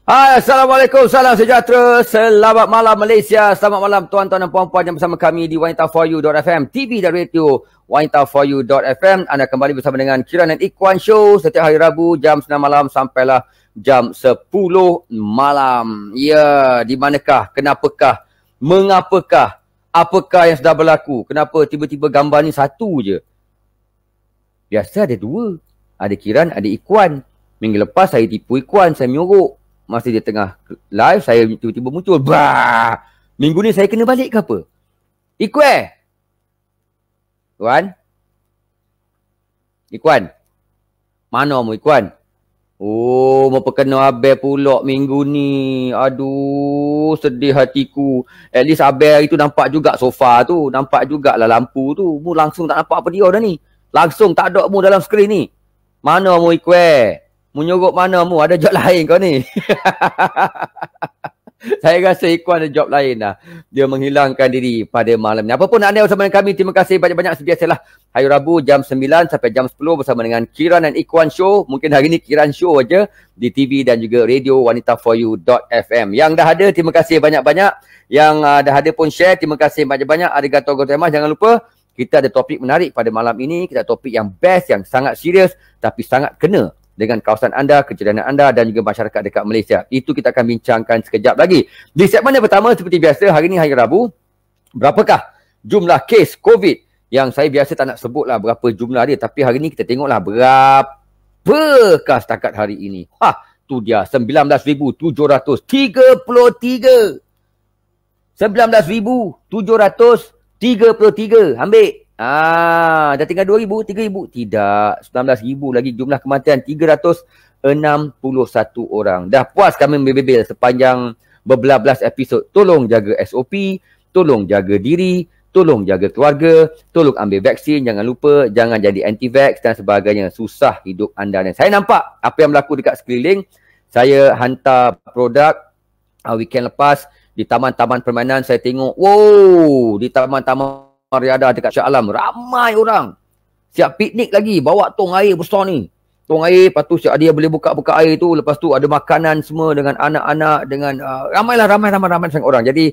Hai, Assalamualaikum, salam sejahtera, selamat malam Malaysia, selamat malam tuan-tuan dan puan-puan yang bersama kami di wanitaforyou.fm, TV dan radio wanitaforyou.fm. Anda kembali bersama dengan Kiran dan Ikhwan Show setiap hari Rabu jam 9 malam sampailah jam 10 malam. Ya, di manakah, kenapakah, mengapakah, apakah yang sedang berlaku, kenapa tiba-tiba gambar ni satu je? Biasa ada dua, ada Kiran, ada Ikhwan. Minggu lepas saya tipu Ikhwan, saya menyorok. Masa dia tengah live, saya tiba-tiba muncul. Bah! Minggu ni saya kena balik ke apa? Ikhwan? Ikhwan? Mana mu Ikhwan? Oh, mau perkena Abel pulak minggu ni. Aduh, sedih hatiku. At least Abel itu nampak juga sofa tu. Nampak jugalah lampu tu. Mu langsung tak nampak apa dia dah ni. Langsung tak ada mu dalam skrin ni. Mana mu Ikhwan? Mu nyorok mana mu? Ada job lain kau ni? Saya rasa Ikhwan ada job lain dah. Dia menghilangkan diri pada malam ni. Apapun anda bersama dengan kami, terima kasih banyak-banyak. Sebiasalah hari Rabu jam 9 sampai jam 10 bersama dengan Kiran dan Ikhwan Show. Mungkin hari ni Kiran Show aja di TV dan juga radio wanitaforyou.fm. Yang dah ada, terima kasih banyak-banyak. Yang dah ada pun share, terima kasih banyak-banyak. Arigatou gozaimasu. Jangan lupa, kita ada topik menarik pada malam ini. Kita ada topik yang best, yang sangat serius tapi sangat kena dengan kawasan anda, kejadian anda dan juga masyarakat dekat Malaysia. Itu kita akan bincangkan sekejap lagi. Di segmen yang pertama, seperti biasa, hari ini hari Rabu, berapakah jumlah kes COVID? Yang saya biasa tak nak sebutlah berapa jumlah dia, tapi hari ini kita tengoklah berapakah setakat hari ini. Tu dia 19,733. 19,733. Ambil. Dah tinggal 2,000, 3,000. Tidak, 19,000 lagi jumlah kematian, 361 orang. Dah puas kami membebel sepanjang berbelas-belas episod. Tolong jaga SOP, tolong jaga diri, tolong jaga keluarga, tolong ambil vaksin, jangan lupa, jangan jadi anti-vax dan sebagainya. Susah hidup anda. Dan saya nampak apa yang berlaku dekat sekeliling. Saya hantar produk weekend lepas di taman-taman permainan. Saya tengok, wow, di taman-taman Riadah dekat Shah Alam, ramai orang siap piknik lagi, bawa tong air besar ni, tong air, lepas tu siap dia boleh buka-buka air tu, lepas tu ada makanan semua dengan anak-anak, dengan ramai sangat orang. Jadi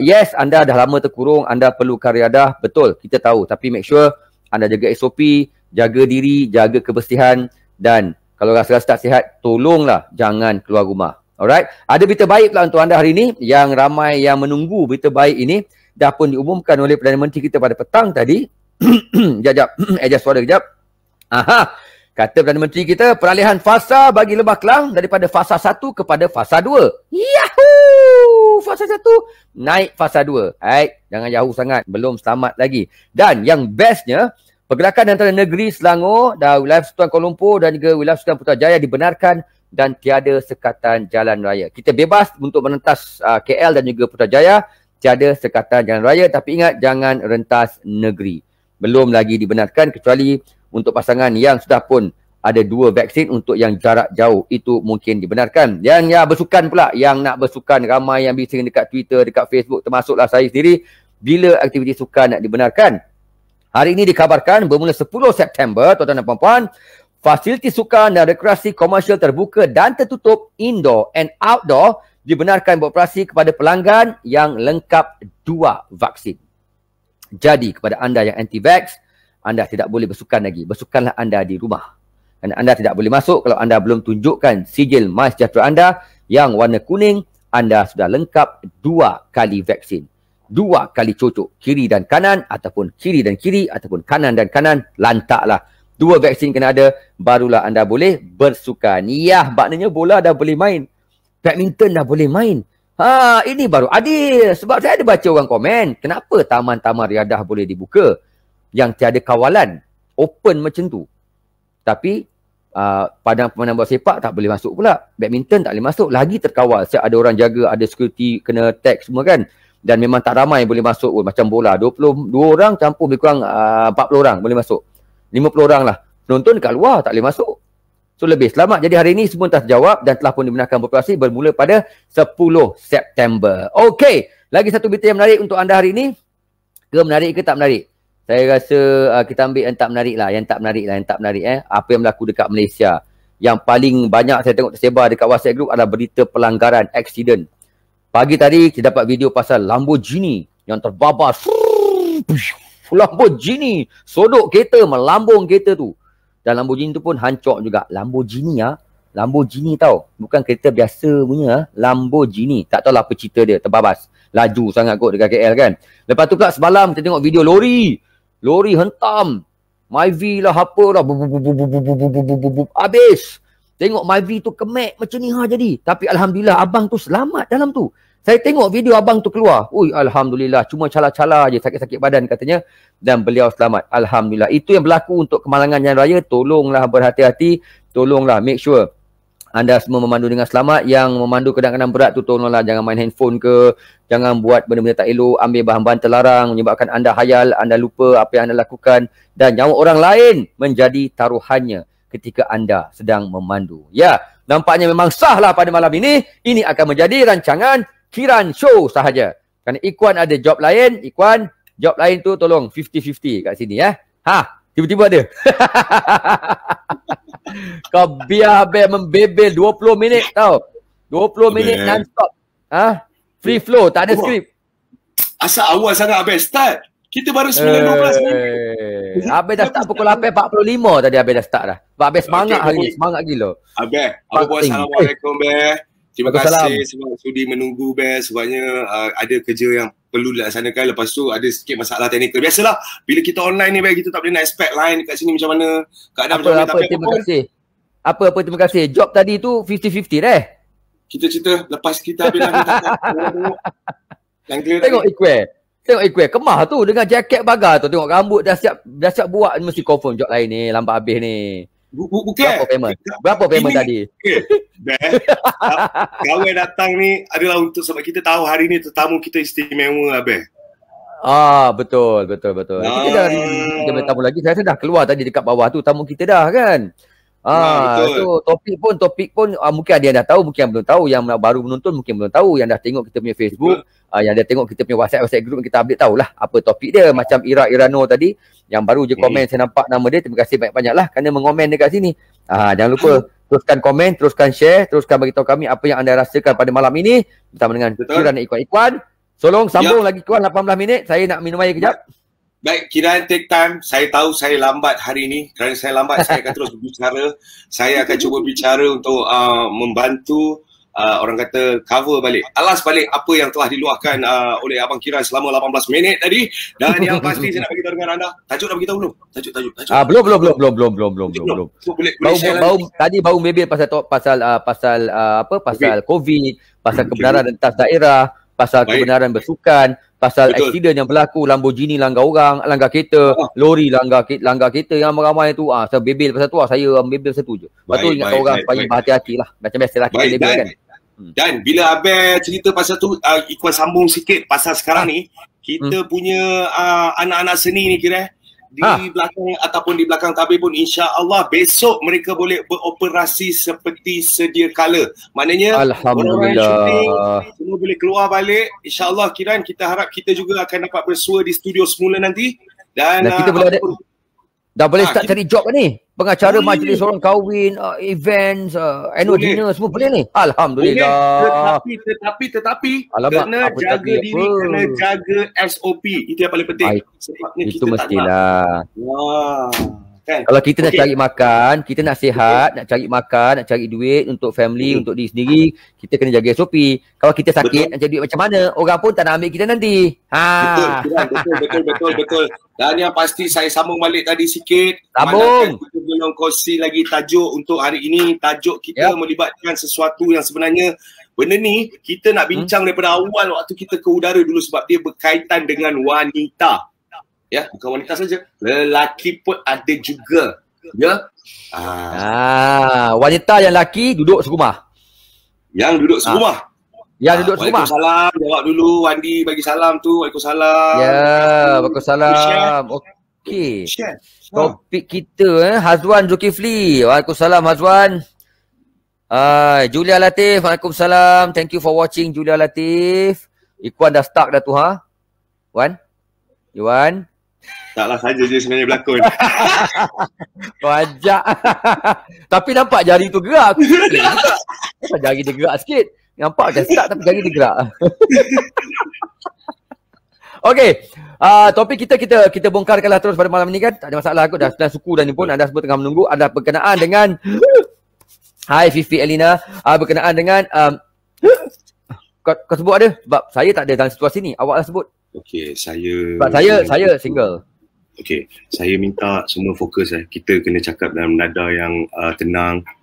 yes, anda dah lama terkurung, anda perlukan riadah, betul, kita tahu, tapi make sure anda jaga SOP, jaga diri, jaga kebersihan, dan kalau rasa-rasa tak sihat, tolonglah jangan keluar rumah. Alright, ada berita baik pula untuk anda hari ini, yang ramai yang menunggu berita baik ini. Dah pun diumumkan oleh Perdana Menteri kita pada petang tadi. Sekejap, adjust suara kejap. Kata Perdana Menteri kita, peralihan fasa bagi Lembah Kelang daripada fasa 1 kepada fasa 2. Yahoo! Fasa 1 naik fasa 2. Hai, jangan jauh sangat, belum selamat lagi. Dan yang bestnya, pergerakan antara negeri Selangor dan wilayah Persekutuan Kuala Lumpur dan juga wilayah Persekutuan Putrajaya dibenarkan dan tiada sekatan jalan raya. Kita bebas untuk merentas KL dan juga Putrajaya. Tiada sekatan jalan raya, tapi ingat, jangan rentas negeri. Belum lagi dibenarkan kecuali untuk pasangan yang sudah pun ada 2 vaksin. Untuk yang jarak jauh itu mungkin dibenarkan. Yang bersukan pula, yang nak bersukan, ramai yang bising dekat Twitter, dekat Facebook, termasuklah saya sendiri. Bila aktiviti sukan nak dibenarkan? Hari ini dikabarkan bermula 10 September, tuan-tuan dan puan-puan, fasiliti sukan dan rekreasi komersial terbuka dan tertutup, indoor and outdoor, dibenarkan beroperasi kepada pelanggan yang lengkap 2 vaksin. Jadi kepada anda yang anti-vax, anda tidak boleh bersukan lagi. Bersukanlah anda di rumah. Dan anda tidak boleh masuk kalau anda belum tunjukkan sijil MySejahtera anda yang warna kuning. Anda sudah lengkap 2 kali vaksin. 2 kali cocok, kiri dan kanan, ataupun kiri dan kiri, ataupun kanan dan kanan, lantaklah. 2 vaksin kena ada, barulah anda boleh bersukan. Ya, maknanya bola dah boleh main. Badminton dah boleh main. Ini baru adil. Sebab saya ada baca orang komen, kenapa taman-taman riadah boleh dibuka yang tiada kawalan, open macam tu. Tapi padang permainan bola sepak tak boleh masuk pula. Badminton tak boleh masuk, lagi terkawal. Siap ada orang jaga, ada security, kena tag semua kan. Dan memang tak ramai boleh masuk pun. Macam bola, 22 orang campur lebih kurang 40 orang boleh masuk. 50 orang lah. Penonton dekat luar tak boleh masuk. So lebih selamat. Jadi hari ini semua telah terjawab dan telah pun dibenarkan beroperasi bermula pada 10 September. Okey, lagi satu berita yang menarik untuk anda hari ini. Menarik ke tak menarik? Saya rasa kita ambil yang tak menarik lah. Yang tak menarik. Apa yang berlaku dekat Malaysia. Yang paling banyak saya tengok tersebar dekat WhatsApp group adalah berita pelanggaran, accident. Pagi tadi kita dapat video pasal Lamborghini yang terbabas. Lamborghini sodok kereta, melambung kereta tu. Dan Lamborghini tu pun hancur juga. Lamborghini Lamborghini tau. Bukan kereta biasa punya. Lamborghini. Tak tahu lah apa cerita dia. Terbabas. Laju sangat kot dekat KL kan. Lepas tu pula semalam kita tengok video lori. Lori hentam. Myvi lah apa lah. Habis. Tengok Myvi tu kemek macam ni jadi. Tapi Alhamdulillah abang tu selamat dalam tu. Saya tengok video abang tu keluar. Ui, Alhamdulillah. Cuma cala-cala je sakit-sakit badan katanya. Dan beliau selamat. Alhamdulillah. Itu yang berlaku untuk kemalangan jalan raya. Tolonglah berhati-hati. Tolonglah make sure anda semua memandu dengan selamat. Yang memandu kadang-kadang berat tu tolonglah jangan main handphone ke. Jangan buat benda-benda tak elok. Ambil bahan-bahan terlarang. Menyebabkan anda hayal. Anda lupa apa yang anda lakukan. Dan nyawa orang lain menjadi taruhannya ketika anda sedang memandu. Ya, nampaknya memang sahlah pada malam ini. Ini akan menjadi rancangan Kiran Show sahaja. Kerana Ikwan ada job lain. Ikwan, job lain tu tolong 50-50 kat sini ya. Tiba-tiba ada. Kau biar Abel membebel 20 minit tau. 20 minit non-stop. Free flow, tak ada skrip. Asal awal sangat Abel start. Kita baru 9.12 minit. Abel dah start pukul 8.45 tadi Abel dah start dah. Sebab Abel semangat hari ni, semangat gila. Abel, Assalamualaikum Abel. Terima kasih sebab sudi menunggu Bel. Sebabnya ada kerja yang perlu dilaksanakan. Lepas tu ada sikit masalah teknikal. Biasalah bila kita online ni Bel, kita tak boleh nak expect line kat sini macam mana. Keadaan macam mana. Terima kasih. Apa terima kasih. Job tadi tu 50-50 dah. Kita cerita lepas kita habis lah. Tengok Ikwe. Kemah tu dengan jaket bagar tu. Tengok rambut dah siap buat. Mesti confirm job lain ni. Lambat habis ni. Bukan. Berapa payment tadi? Kawan datang ni adalah untuk sebab kita tahu hari ni tetamu kita istimewa Abel. Betul. Kita dah ada tamu lagi. Saya rasa dah keluar tadi dekat bawah tu tamu kita dah kan. So topik pun mungkin ada yang dah tahu, mungkin yang belum tahu. Yang baru menonton mungkin belum tahu. Yang dah tengok kita punya Facebook, yang dah tengok kita punya WhatsApp group, kita update tahulah apa topik dia. Macam Irano tadi yang baru je komen, saya nampak nama dia. Terima kasih banyak-banyak lah kerana mengomen dekat sini. Jangan lupa teruskan komen, teruskan share, teruskan beritahu kami apa yang anda rasakan pada malam ini bersama dengan Kiran dan Ikwan. Tolong sambung lagi Ikwan 18 minit. Saya nak minum air kejap. Baik, Kiran take time. Saya tahu saya lambat hari ini. Kerana saya lambat, saya akan terus berbicara. Saya akan cuba bicara untuk membantu orang kata cover balik, alas balik apa yang telah diluahkan oleh Abang Kiran selama 18 minit tadi. Dan yang pasti saya nak beritahu dengan anda, tajuk dah beritahu belum? Tajuk. Belum. Tadi baru bebel pasal COVID, pasal kebenaran rentas daerah, pasal kebenaran bersukan, pasal aksiden yang berlaku, Lamborghini langgar orang, langgar kereta, lori langgar kereta yang ramai tu. Saya bebel pasal tu, saya bebel satu je. Lepas tu ingat orang supaya berhati-hati lah. Macam biasalah kita bebel kan. Dan bila Abel cerita pasal tu, Ikwan sambung sikit pasal sekarang ni, kita punya anak-anak seni ni kira di belakang ataupun di belakang tabir pun insya-Allah besok mereka boleh beroperasi seperti sedia kala. Maknanya alhamdulillah semua boleh keluar balik. Insya-Allah Kiran, kita harap kita juga akan dapat bersua di studio semula nanti. Dan kita boleh dah boleh start cari job ni. Pengacara majlis orang kahwin, events, annual dinner semua boleh ni. Alhamdulillah. Tetapi kena jaga diri, kena jaga SOP. Itu yang paling penting. Sebabnya itu kita mestilah. Kan? Kalau kita nak cari makan, kita nak sihat, nak cari makan, nak cari duit untuk family, untuk diri sendiri, kita kena jaga SOP. Kalau kita sakit, nak cari duit macam mana? Orang pun tak nak ambil kita nanti. Betul. Dan yang pasti saya sambung balik tadi sikit. Sambung. Kita belum kongsi lagi tajuk untuk hari ini. Tajuk kita melibatkan sesuatu yang sebenarnya benda ni kita nak bincang daripada awal waktu kita ke udara dulu sebab dia berkaitan dengan wanita. Ya, bukan wanita saja, lelaki pun ada juga. Ya. Wanita yang lelaki duduk serumah. Yang duduk serumah. Yang duduk serumah. Waalaikumsalam. Jawab dulu Wandi bagi salam tu. Waalaikumsalam. Ya, waalaikumsalam. Okey. Topik kita Hazwan Zulkifli. Waalaikumsalam Hazwan. Julia Latif. Waalaikumsalam. Thank you for watching Julia Latif. Ikwan dah stuck dah tu Wan? Iwan? Taklah saja je sebenarnya berlakon. Kau ajak. Tapi nampak jari tu gerak. Kenapa jari dia gerak sikit? Nampak macam start tapi jari dia gerak. Okey. Topik kita bongkarkanlah terus pada malam ni kan. Tak ada masalah kot. Dah 9 suku dah ni pun. Anda semua tengah menunggu. Ada berkenaan dengan Hai Fifi Elina. Berkenaan dengan kau sebut ada? Sebab saya tak ada dalam situasi ni. Awaklah sebut. Okey, saya... Sebab saya single. Okey, saya minta semua fokus kita kena cakap dalam nada yang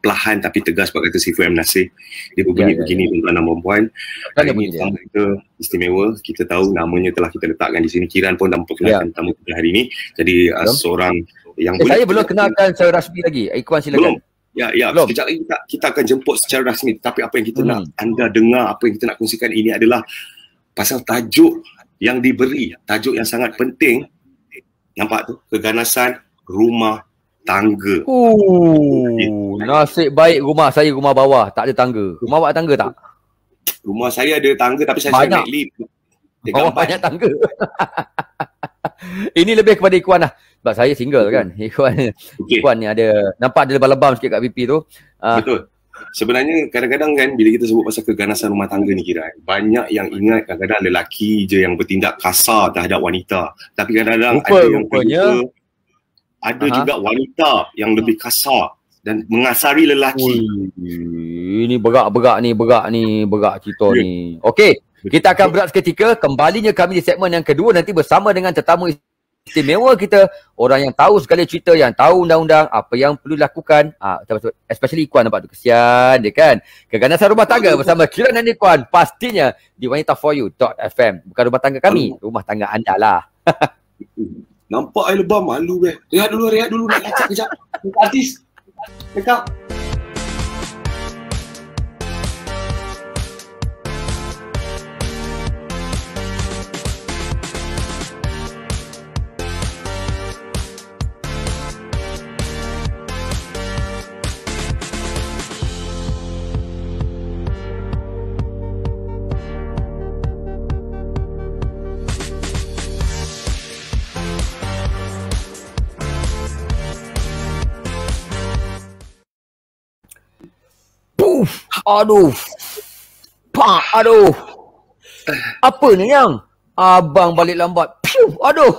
perlahan tapi tegas sebab kata Sifu M. Nasir. Dia berbunyi begini tuan-tuan dan puan-puan. Hari ini tamu kita istimewa. Kita tahu namanya telah kita letakkan di sini. Kiran pun dah memperkenalkan tamu kita hari ini. Jadi seorang yang saya belum kenalkan secara rasmi lagi. Ikhwan silakan. Ya, sekejap lagi kita akan jemput secara rasmi. Tapi apa yang kita nak anda dengar, apa yang kita nak kongsikan ini adalah pasal tajuk yang diberi. Tajuk yang sangat penting. Nampak tu? Keganasan rumah tangga. Nasib baik rumah saya rumah bawah. Tak ada tangga. Rumah awak tangga tak? Rumah saya ada tangga tapi saya naik lift. Bawah banyak tangga. Ini lebih kepada Ikhwan lah. Sebab saya single kan. Ikhwan ni ada. Nampak ada lebam-lebam sikit kat pipi tu. Betul. Sebenarnya kadang-kadang kan bila kita sebut pasal keganasan rumah tangga ni kira banyak yang ingat kadang-kadang lelaki je yang bertindak kasar terhadap wanita. Tapi kadang-kadang ada yang ada juga wanita yang lebih kasar dan mengasari lelaki. Ini berat cerita ni. Okey, kita akan berat seketika. Kembalinya kami di segmen yang kedua nanti bersama dengan tetamu istimewa kita, orang yang tahu segala cerita, yang tahu undang-undang, apa yang perlu dilakukan. Especially Ikhwan, nampak tu kesian dia kan. Keganasan rumah tangga bersama Kiran dan Ikhwan pastinya di wanitaforyou.fm. Bukan rumah tangga kami, rumah tangga anda lah. Nampak air lebam, malu weh. Rehat dulu nak lacak kejap. Artis. Dekat. Aduh. Apa ni yang? Abang balik lambat. Aduh.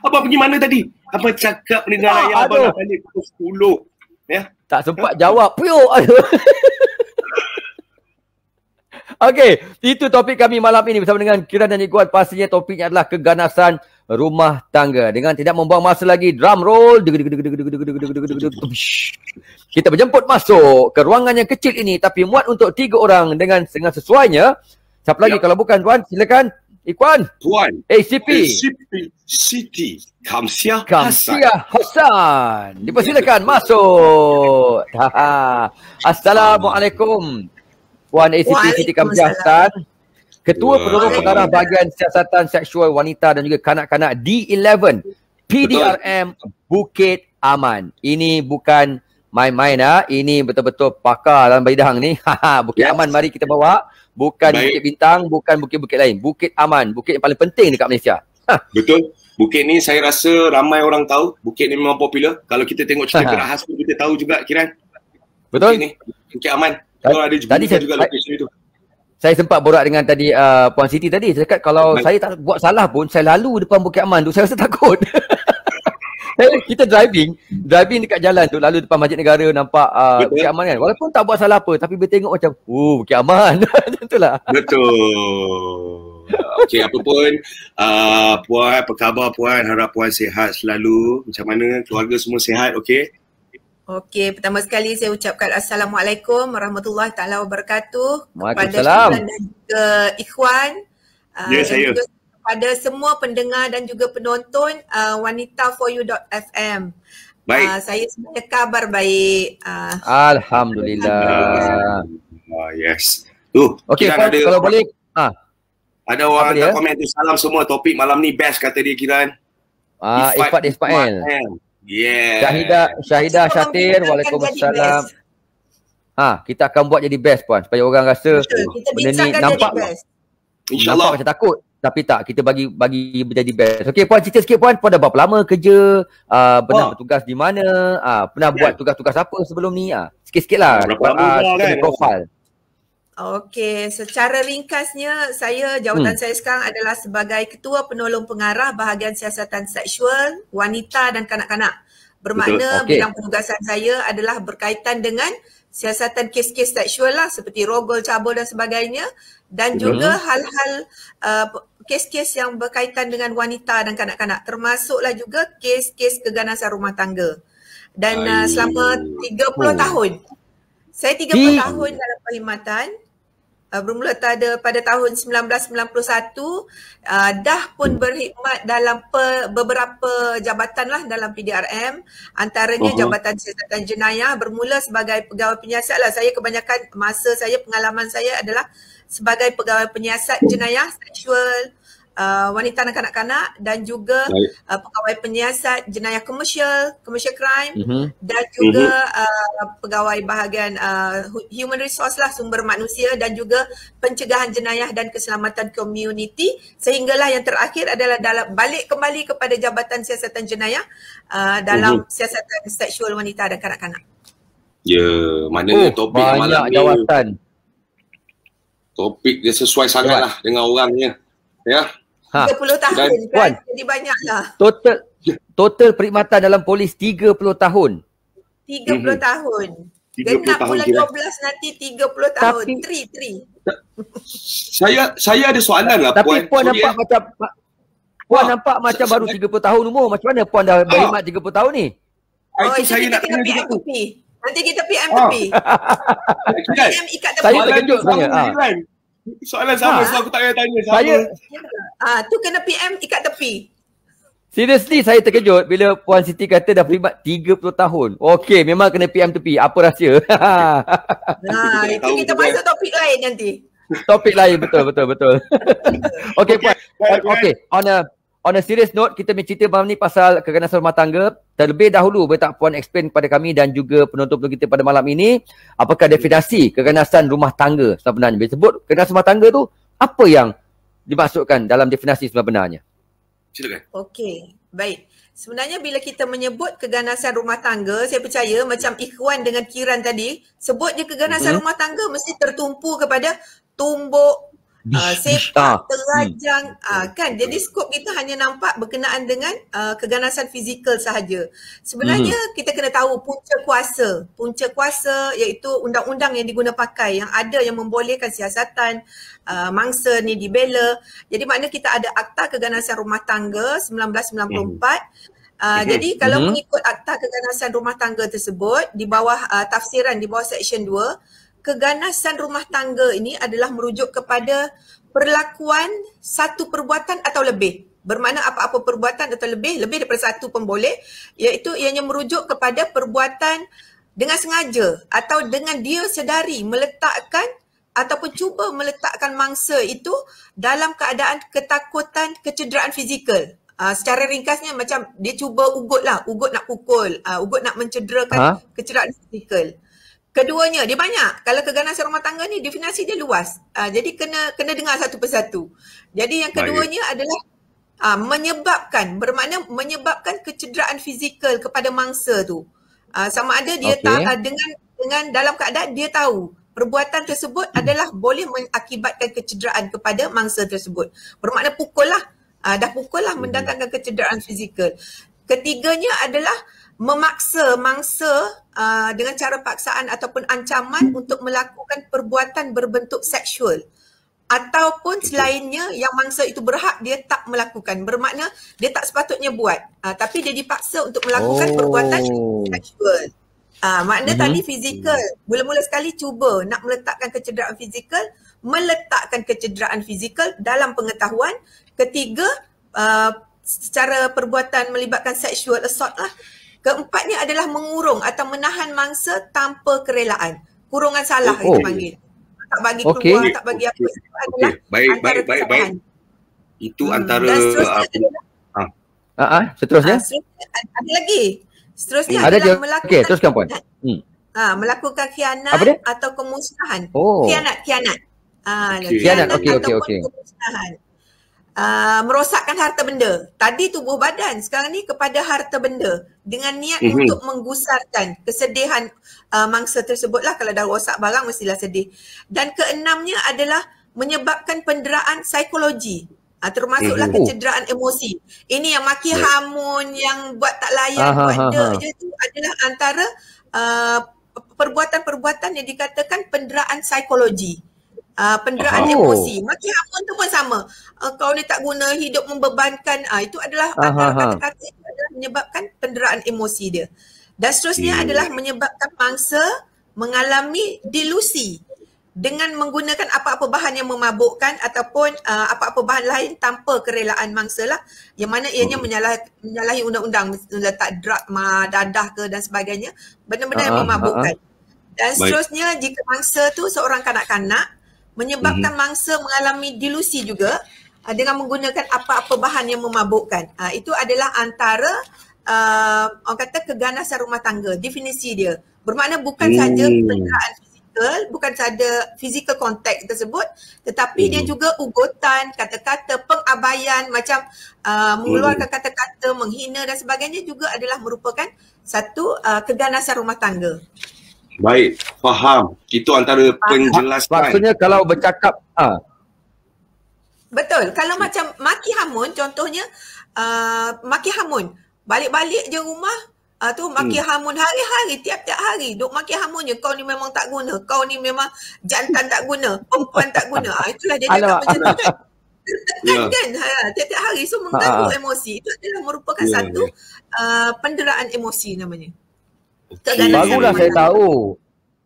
Abang pergi mana tadi? Abang cakap dengan ayah abang nak balik pukul 10. Ya? Tak sempat jawab. Aduh. Okey, itu topik kami malam ini bersama dengan Kiran dan Ikhwan. Pastinya topiknya adalah keganasan rumah tangga. Dengan tidak membuang masa lagi, drum roll. Kita berjemput masuk ke ruangan yang kecil ini tapi muat untuk 3 orang dengan sesuainya. Siapa lagi kalau bukan Tuan? Silakan Ikhwan. Tuan. ACP Siti Kamsiah Hassan. Dipersilakan masuk. Assalamualaikum. Puan ACP Siti Kamsiah Hassan, Ketua Penolong Pengarah Bahagian Siasatan Seksual Wanita dan juga Kanak-kanak D11 PDRM Bukit Aman. Ini bukan main-main ini betul-betul pakar dalam bidang ni. Bukit Aman mari kita bawa. Bukan Bukit Bintang, bukan bukit-bukit lain. Bukit Aman, bukit yang paling penting dekat Malaysia. Betul. Bukit ni saya rasa ramai orang tahu. Bukit ni memang popular. Kalau kita tengok cerita Kerahas pun kita tahu juga Kiran. Betul. Bukit ni, Bukit Aman. Ada juga lokasi itu. Saya sempat borak dengan tadi Puan Siti tadi. Saya cakap kalau saya tak buat salah pun, saya lalu depan Bukit Aman tu, saya rasa takut. Kita driving dekat jalan tu, lalu depan Masjid Negara nampak Bukit Aman kan. Walaupun tak buat salah apa, tapi bertengok macam, Bukit Aman. Macam itulah. Betul. Okey, apa pun Puan, apa khabar Puan? Harap Puan sihat selalu. Macam mana? Keluarga semua sihat, okey? Okey, pertama sekali saya ucapkan Assalamualaikum warahmatullahi taala wabarakatuh kepada Kiran dan juga Ikhwan. Ya, saya. Juga kepada semua pendengar dan juga penonton wanitaforyou.fm. Baik. Saya sebenarnya kabar baik. Alhamdulillah. Yes. Okey, kalau boleh ada orang hantar komen tu, salam semua, topik malam ni best kata dia Kiran. Ifat Ismail. Yeah. Syahidah Syatir, waalaikumsalam. Kita akan buat jadi best Puan supaya orang rasa kita benda ni nampak InsyaAllah macam takut. Tapi tak, kita bagi menjadi best. Okey, Puan cerita sikit Puan dah berapa lama kerja, pernah bertugas di mana, pernah buat tugas-tugas apa sebelum ni? Sikit-sikit lah, profil. Okey, secara ringkasnya jawatan saya sekarang adalah sebagai Ketua Penolong Pengarah Bahagian Siasatan Seksual, Wanita dan Kanak-kanak. Bermakna bidang penugasan saya adalah berkaitan dengan siasatan kes-kes seksual lah seperti rogol, cabul dan sebagainya, dan juga hal-hal kes-kes yang berkaitan dengan wanita dan kanak-kanak, termasuklah juga kes-kes keganasan rumah tangga. Dan selama 30 tahun, saya 30 tahun dalam perkhidmatan, bermula pada tahun 1991, dah pun berkhidmat dalam beberapa jabatan lah dalam PDRM, antaranya Jabatan Siasatan Jenayah, bermula sebagai pegawai penyiasat lah. Saya kebanyakan pengalaman saya adalah sebagai pegawai penyiasat jenayah seksual, wanita dan kanak-kanak, dan juga pegawai penyiasat jenayah commercial crime, dan juga pegawai bahagian human resource lah, sumber manusia, dan juga pencegahan jenayah dan keselamatan komuniti, sehinggalah yang terakhir adalah balik kembali kepada Jabatan Siasatan Jenayah dalam siasatan seksual wanita dan kanak-kanak. Ya, maknanya topik malam ni jawatan. Topik dia sesuai sangatlah dengan orangnya. Ya. 30 tahun kan, jadi banyaklah. Total perkhidmatan dalam polis 30 tahun. 30 tahun. Genap bulan 12 nanti 30 tahun. Saya ada soalan lah Puan. Tapi Puan nampak macam baru 30 tahun umur. Macam mana Puan dah berkhidmat 30 tahun ni? Itu saya nak tanya juga tu. Nanti kita PM tepi. PM ikat tepi. Saya terkejut sebenarnya. Soalan sama, so aku tak payah tanya sama. Tu kena PM ikat tepi. Seriously, saya terkejut bila Puan Siti kata dah berkhidmat 30 tahun. Okey, memang kena PM tepi. Apa rahsia? Itu kita masuk topik lain nanti. Topik lain, betul. Okey Puan. Okey, on a serious note, kita bercerita malam ni pasal keganasan rumah tangga. Terlebih dahulu, boleh tak Puan explain kepada kami dan juga penonton kita pada malam ini, apakah definisi keganasan rumah tangga sebenarnya? Bila sebut keganasan rumah tangga tu, apa yang dimaksudkan dalam definisi sebenarnya? Silakan. Okey, baik. Sebenarnya bila kita menyebut keganasan rumah tangga, saya percaya macam Ikhwan dengan Kiran tadi, sebut je keganasan rumah tangga mesti tertumpu kepada tumbuk, sepak, terajang, kan. Jadi skop kita hanya nampak berkenaan dengan keganasan fizikal sahaja. Sebenarnya kita kena tahu punca kuasa iaitu undang-undang yang diguna pakai, yang ada yang membolehkan siasatan mangsa ni dibela. Jadi makna kita ada Akta Keganasan Rumah Tangga 1994. Jadi kalau mengikut Akta Keganasan Rumah Tangga tersebut, di bawah tafsiran di bawah Seksyen 2, keganasan rumah tangga ini adalah merujuk kepada perlakuan satu perbuatan atau lebih. Bermakna apa-apa perbuatan atau lebih daripada satu pun boleh, iaitu ianya merujuk kepada perbuatan dengan sengaja atau dengan dia sedari meletakkan ataupun cuba meletakkan mangsa itu dalam keadaan ketakutan, kecederaan fizikal. Secara ringkasnya macam dia cuba ugut nak pukul, ugut nak mencederakan kecederaan fizikal. Keduanya, dia banyak. Kalau keganasan rumah tangga ni definisi dia luas. Jadi kena dengar satu persatu. Jadi yang keduanya adalah menyebabkan kecederaan fizikal kepada mangsa tu. Sama ada dia dengan dalam keadaan dia tahu perbuatan tersebut adalah boleh mengakibatkan kecederaan kepada mangsa tersebut. Bermakna pukul lah. Dah pukul lah, mendatangkan kecederaan fizikal. Ketiganya adalah memaksa mangsa dengan cara paksaan ataupun ancaman untuk melakukan perbuatan berbentuk seksual, ataupun selainnya yang mangsa itu berhak dia tak melakukan. Bermakna dia tak sepatutnya buat, tapi dia dipaksa untuk melakukan perbuatan seksual. Makna tadi fizikal, mula-mula sekali cuba nak meletakkan kecederaan fizikal dalam pengetahuan. Ketiga, secara perbuatan melibatkan sexual assault lah. Keempatnya adalah mengurung atau menahan mangsa tanpa kerelaan. Kurungan salah kita panggil. Tak bagi keluar, tak bagi apa. Baik. Itu antara seterusnya? Ada lagi. Seterusnya ada adalah melakukan teruskan Puan. Melakukan khianat atau kemusnahan. Khianat. Khianat, okey. Kemusnahan. merosakkan harta benda. Tadi tubuh badan, sekarang ni kepada harta benda dengan niat untuk menggusarkan kesedihan mangsa tersebut lah. Kalau dah rosak barang mestilah sedih. Dan keenamnya adalah menyebabkan penderaan psikologi. Termasuklah kecederaan emosi. Ini yang maki hamun, yang buat tak layan, buat dek je tu adalah antara perbuatan-perbuatan yang dikatakan penderaan psikologi. Penderaan emosi. Maki hamun tu pun sama. Kau ni tak guna, hidup membebankan. Itu adalah antara kata-kata itu adalah menyebabkan penderaan emosi dia. Dan seterusnya adalah menyebabkan mangsa mengalami delusi dengan menggunakan apa-apa bahan yang memabukkan ataupun apa-apa bahan lain tanpa kerelaan mangsa lah, yang mana ianya menyalahi undang-undang, letak drug, dadah ke dan sebagainya, benda-benda yang memabukkan. Dan seterusnya jika mangsa tu seorang kanak-kanak, menyebabkan mangsa mengalami delusi juga dengan menggunakan apa-apa bahan yang memabukkan. Itu adalah antara orang kata keganasan rumah tangga, definisi dia. Bermakna bukan saja penderaan fizikal, bukan saja physical contact tersebut, tetapi dia juga ugutan, kata-kata, pengabaian, macam mengeluarkan kata-kata, menghina dan sebagainya juga adalah merupakan satu keganasan rumah tangga. Baik, faham. Itu antara penjelasan. Maksudnya kalau bercakap, betul. Kalau macam maki hamun, contohnya maki hamun, balik-balik je rumah, tu maki hamun hari-hari, tiap-tiap hari. Duk maki hamun je, kau ni memang tak guna, kau ni memang jantan tak guna, perempuan tak guna. Itulah dia cakap macam tu kan. Kan, tiap-tiap hari. So mengganggu emosi. Itu adalah merupakan satu penderaan emosi namanya. Barulah saya tahu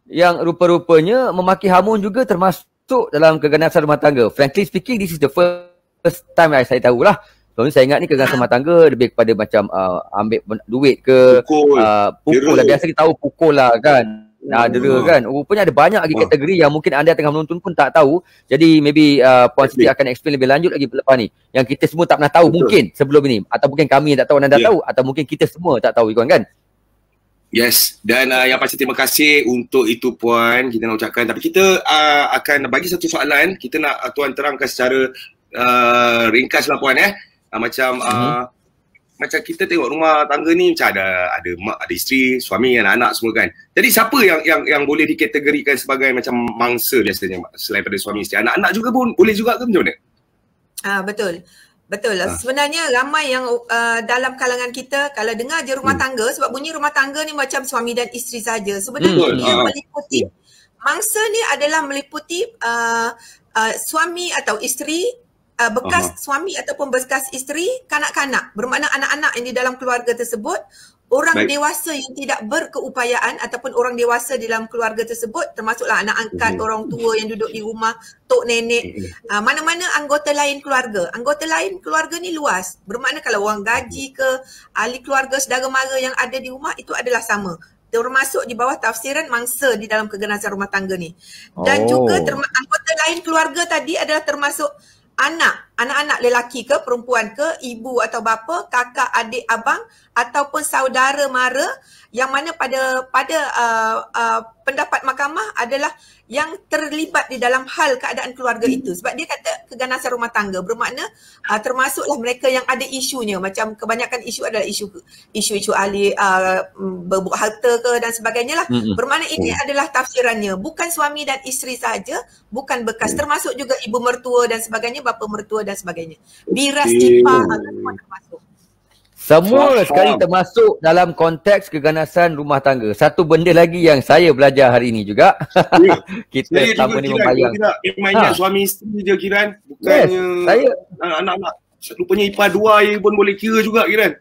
yang rupa-rupanya memaki hamun juga termasuk dalam keganasan rumah tangga. Frankly speaking, this is the first time saya tahulah. Sebelum saya ingat ni keganasan rumah tangga lebih kepada macam ambil duit ke, pukul lah. Biasa kita tahu pukul lah kan. Dera kan. Rupanya ada banyak lagi kategori yang mungkin anda tengah menonton pun tak tahu. Jadi maybe Puan Siti akan explain lebih lanjut lagi lepas ni. Yang kita semua tak pernah tahu mungkin sebelum ini. Atau mungkin kami yang tak tahu anda tahu. Atau mungkin kita semua tak tahu kan. Yes, dan yang pasti terima kasih untuk itu Puan, kita nak ucapkan. Tapi kita akan bagi satu soalan, kita nak Tuan terangkan secara ringkas lah Puan macam macam kita tengok rumah tangga ni macam ada mak, ada isteri, suami, anak-anak semua kan. Jadi siapa yang boleh dikategorikan sebagai macam mangsa biasanya selain pada suami isteri? Anak-anak juga pun boleh juga ke macam mana? Betul. Betul lah. Sebenarnya ramai yang dalam kalangan kita kalau dengar je rumah tangga, sebab bunyi rumah tangga ni macam suami dan isteri saja. Sebenarnya dia meliputi, mangsa ni adalah meliputi suami atau isteri, bekas suami ataupun bekas isteri, kanak-kanak. Bermakna anak-anak yang di dalam keluarga tersebut, orang dewasa yang tidak berkeupayaan ataupun orang dewasa di dalam keluarga tersebut, termasuklah anak angkat, orang tua yang duduk di rumah, tok nenek, mana-mana anggota lain keluarga. Anggota lain keluarga ni luas. Bermakna kalau orang gaji ke, ahli keluarga, saudara mara yang ada di rumah, itu adalah sama. Termasuk di bawah tafsiran mangsa di dalam keganasan rumah tangga ni. Dan juga anggota lain keluarga tadi adalah termasuk anak-anak lelaki ke, perempuan ke, ibu atau bapa, kakak, adik, abang ataupun saudara mara yang mana pada pendapat mahkamah adalah yang terlibat di dalam hal keadaan keluarga itu. Sebab dia kata keganasan rumah tangga bermakna termasuklah mereka yang ada isunya, macam kebanyakan isu adalah isu ahli berbuk harta ke dan sebagainya lah. Bermakna ini adalah tafsirannya, bukan suami dan isteri sahaja, bukan bekas, termasuk juga ibu mertua dan sebagainya, bapa mertua dan sebagainya. Biras, ipar, semua termasuk. Semua sekali termasuk dalam konteks keganasan rumah tangga. Satu benda lagi yang saya belajar hari ini juga. Kita sama ni membayang. Mainnya suami isteri je Kiran. Bukannya anak-anak. Rupanya ipar dua pun boleh kira juga Kiran.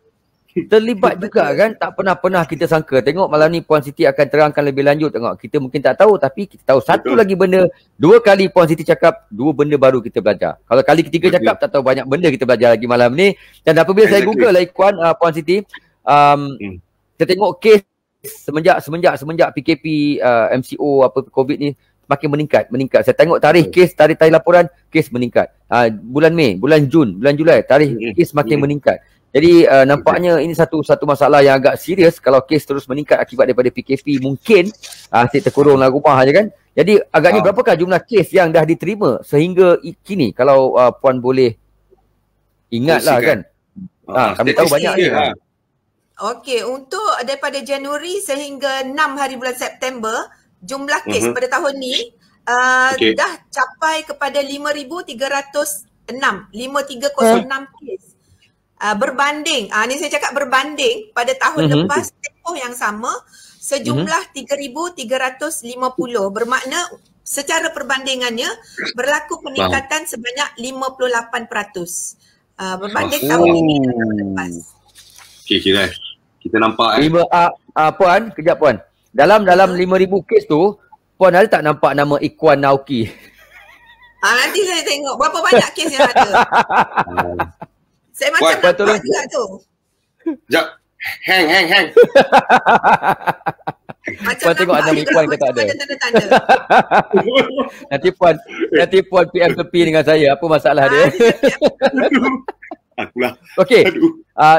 Terlibat juga kan. Tak pernah kita sangka. Tengok malam ni Puan Siti akan terangkan lebih lanjut. Tengok kita mungkin tak tahu tapi kita tahu satu lagi benda. Dua kali Puan Siti cakap, dua benda baru kita belajar. Kalau kali ketiga cakap tak tahu banyak benda kita belajar lagi malam ni. Dan apabila saya google lah Puan Siti, kita tengok kes semenjak PKP, MCO, COVID ni makin meningkat. Saya tengok tarikh laporan, kes meningkat. Bulan Mei, bulan Jun, bulan Julai, tarikh kes makin meningkat. Jadi nampaknya ini satu masalah yang agak serius kalau kes terus meningkat akibat daripada PKP. Mungkin asyik terkurunglah rumah aja kan. Jadi agaknya berapakah jumlah kes yang dah diterima sehingga kini kalau Puan boleh Ingatlah kan. Kami tahu banyak ni. Okey, untuk daripada Januari sehingga 6 hari bulan September, jumlah kes pada tahun ni dah capai kepada 5,306. 5,306 kes. Berbanding, ni saya cakap berbanding pada tahun lepas tempoh yang sama sejumlah 3,350. Bermakna secara perbandingannya berlaku peningkatan sebanyak 58%. Berbanding tahun ini dan tahun lepas. Okey, kira kita nampak Puan, kejap Puan. Dalam 5,000 kes tu, Puan ada tak nampak nama Ikwan Naoki? Nanti saya tengok berapa banyak kes yang ada. Saya macam nampak juga tu. Sekejap. Hang. Macam Puan tengok ada Ikwan ke tak ada? Tanda-tanda. Nanti Puan PM tepi dengan saya. Apa masalah dia? Akulah. Okey.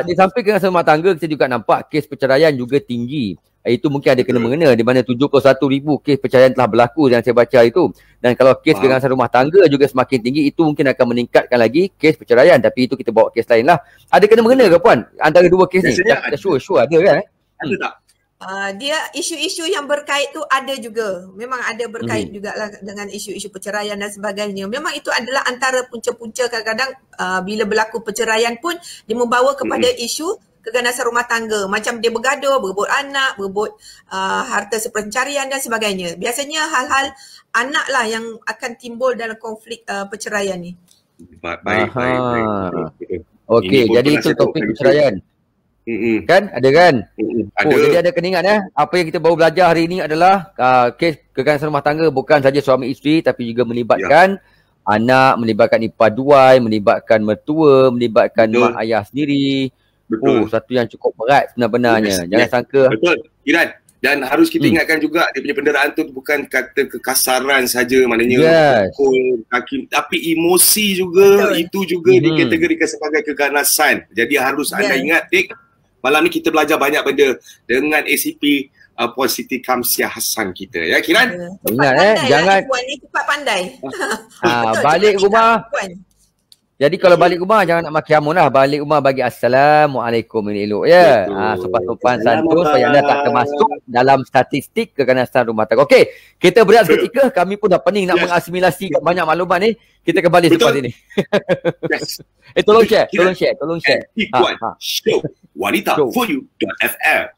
Di samping dengan rumah tangga, kita juga nampak kes perceraian juga tinggi. Itu mungkin ada kena-mengena di mana 71,000 kes perceraian telah berlaku yang saya baca itu. Dan kalau kes keganasan rumah tangga juga semakin tinggi, itu mungkin akan meningkatkan lagi kes perceraian. Tapi itu kita bawa kes lain lah. Ada kena-mengena ke Puan antara dua kes ni? Sure ada kan? Ada tak? Dia isu-isu yang berkait tu ada juga. Memang ada berkait jugalah dengan isu-isu perceraian dan sebagainya. Memang itu adalah antara punca-punca kadang-kadang bila berlaku perceraian pun dia membawa kepada isu keganasan rumah tangga. Macam dia bergaduh, berebut anak, berebut harta sepencarian dan sebagainya. Biasanya hal-hal anak lah yang akan timbul dalam konflik perceraian ni. Baik. Okey, jadi itu topik perceraian. Kan? Ada kan? Ada. Jadi ada kena ingat apa yang kita baru belajar hari ini adalah kes keganasan rumah tangga bukan saja suami isteri tapi juga melibatkan anak, melibatkan ipar duai, melibatkan mertua, melibatkan mak ayah sendiri. Satu yang cukup berat sebenarnya. Jangan sangka. Betul. Iran. Dan harus kita ingatkan juga dia punya penderaan tu bukan kata kekasaran saja, maknanya pukul kaki, tapi emosi juga. Itu juga dikategorikan sebagai keganasan. Jadi harus anda ingat, malam ni kita belajar banyak benda dengan ACP Puan Siti Kamsiah Hassan kita. Ya Kiran? Ingat jangan Puan ni cepat pandai. Balik rumah. Jadi kalau balik rumah jangan nak maki hamun lah. Balik rumah bagi Assalamualaikum ini elok ya. Sopan-sopan santun supaya anda tak termasuk dalam statistik keganasan rumah tangga. Okey, kita berehat seketika. Kami pun dah pening nak mengasimilasi banyak maklumat ni. Kita kembali selepas ini. Tolong share. Ikwan Show Wanita For You.fm.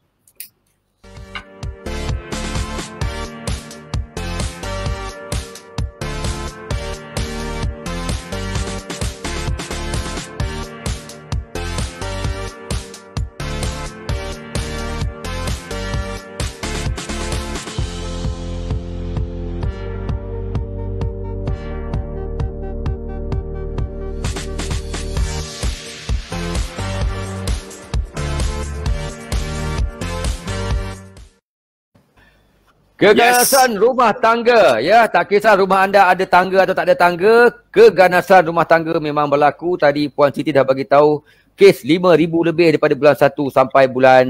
Keganasan rumah tangga, ya, tak kisah rumah anda ada tangga atau tak ada tangga, keganasan rumah tangga memang berlaku. Tadi Puan Siti dah bagi tahu kes 5,000 lebih daripada bulan 1 sampai bulan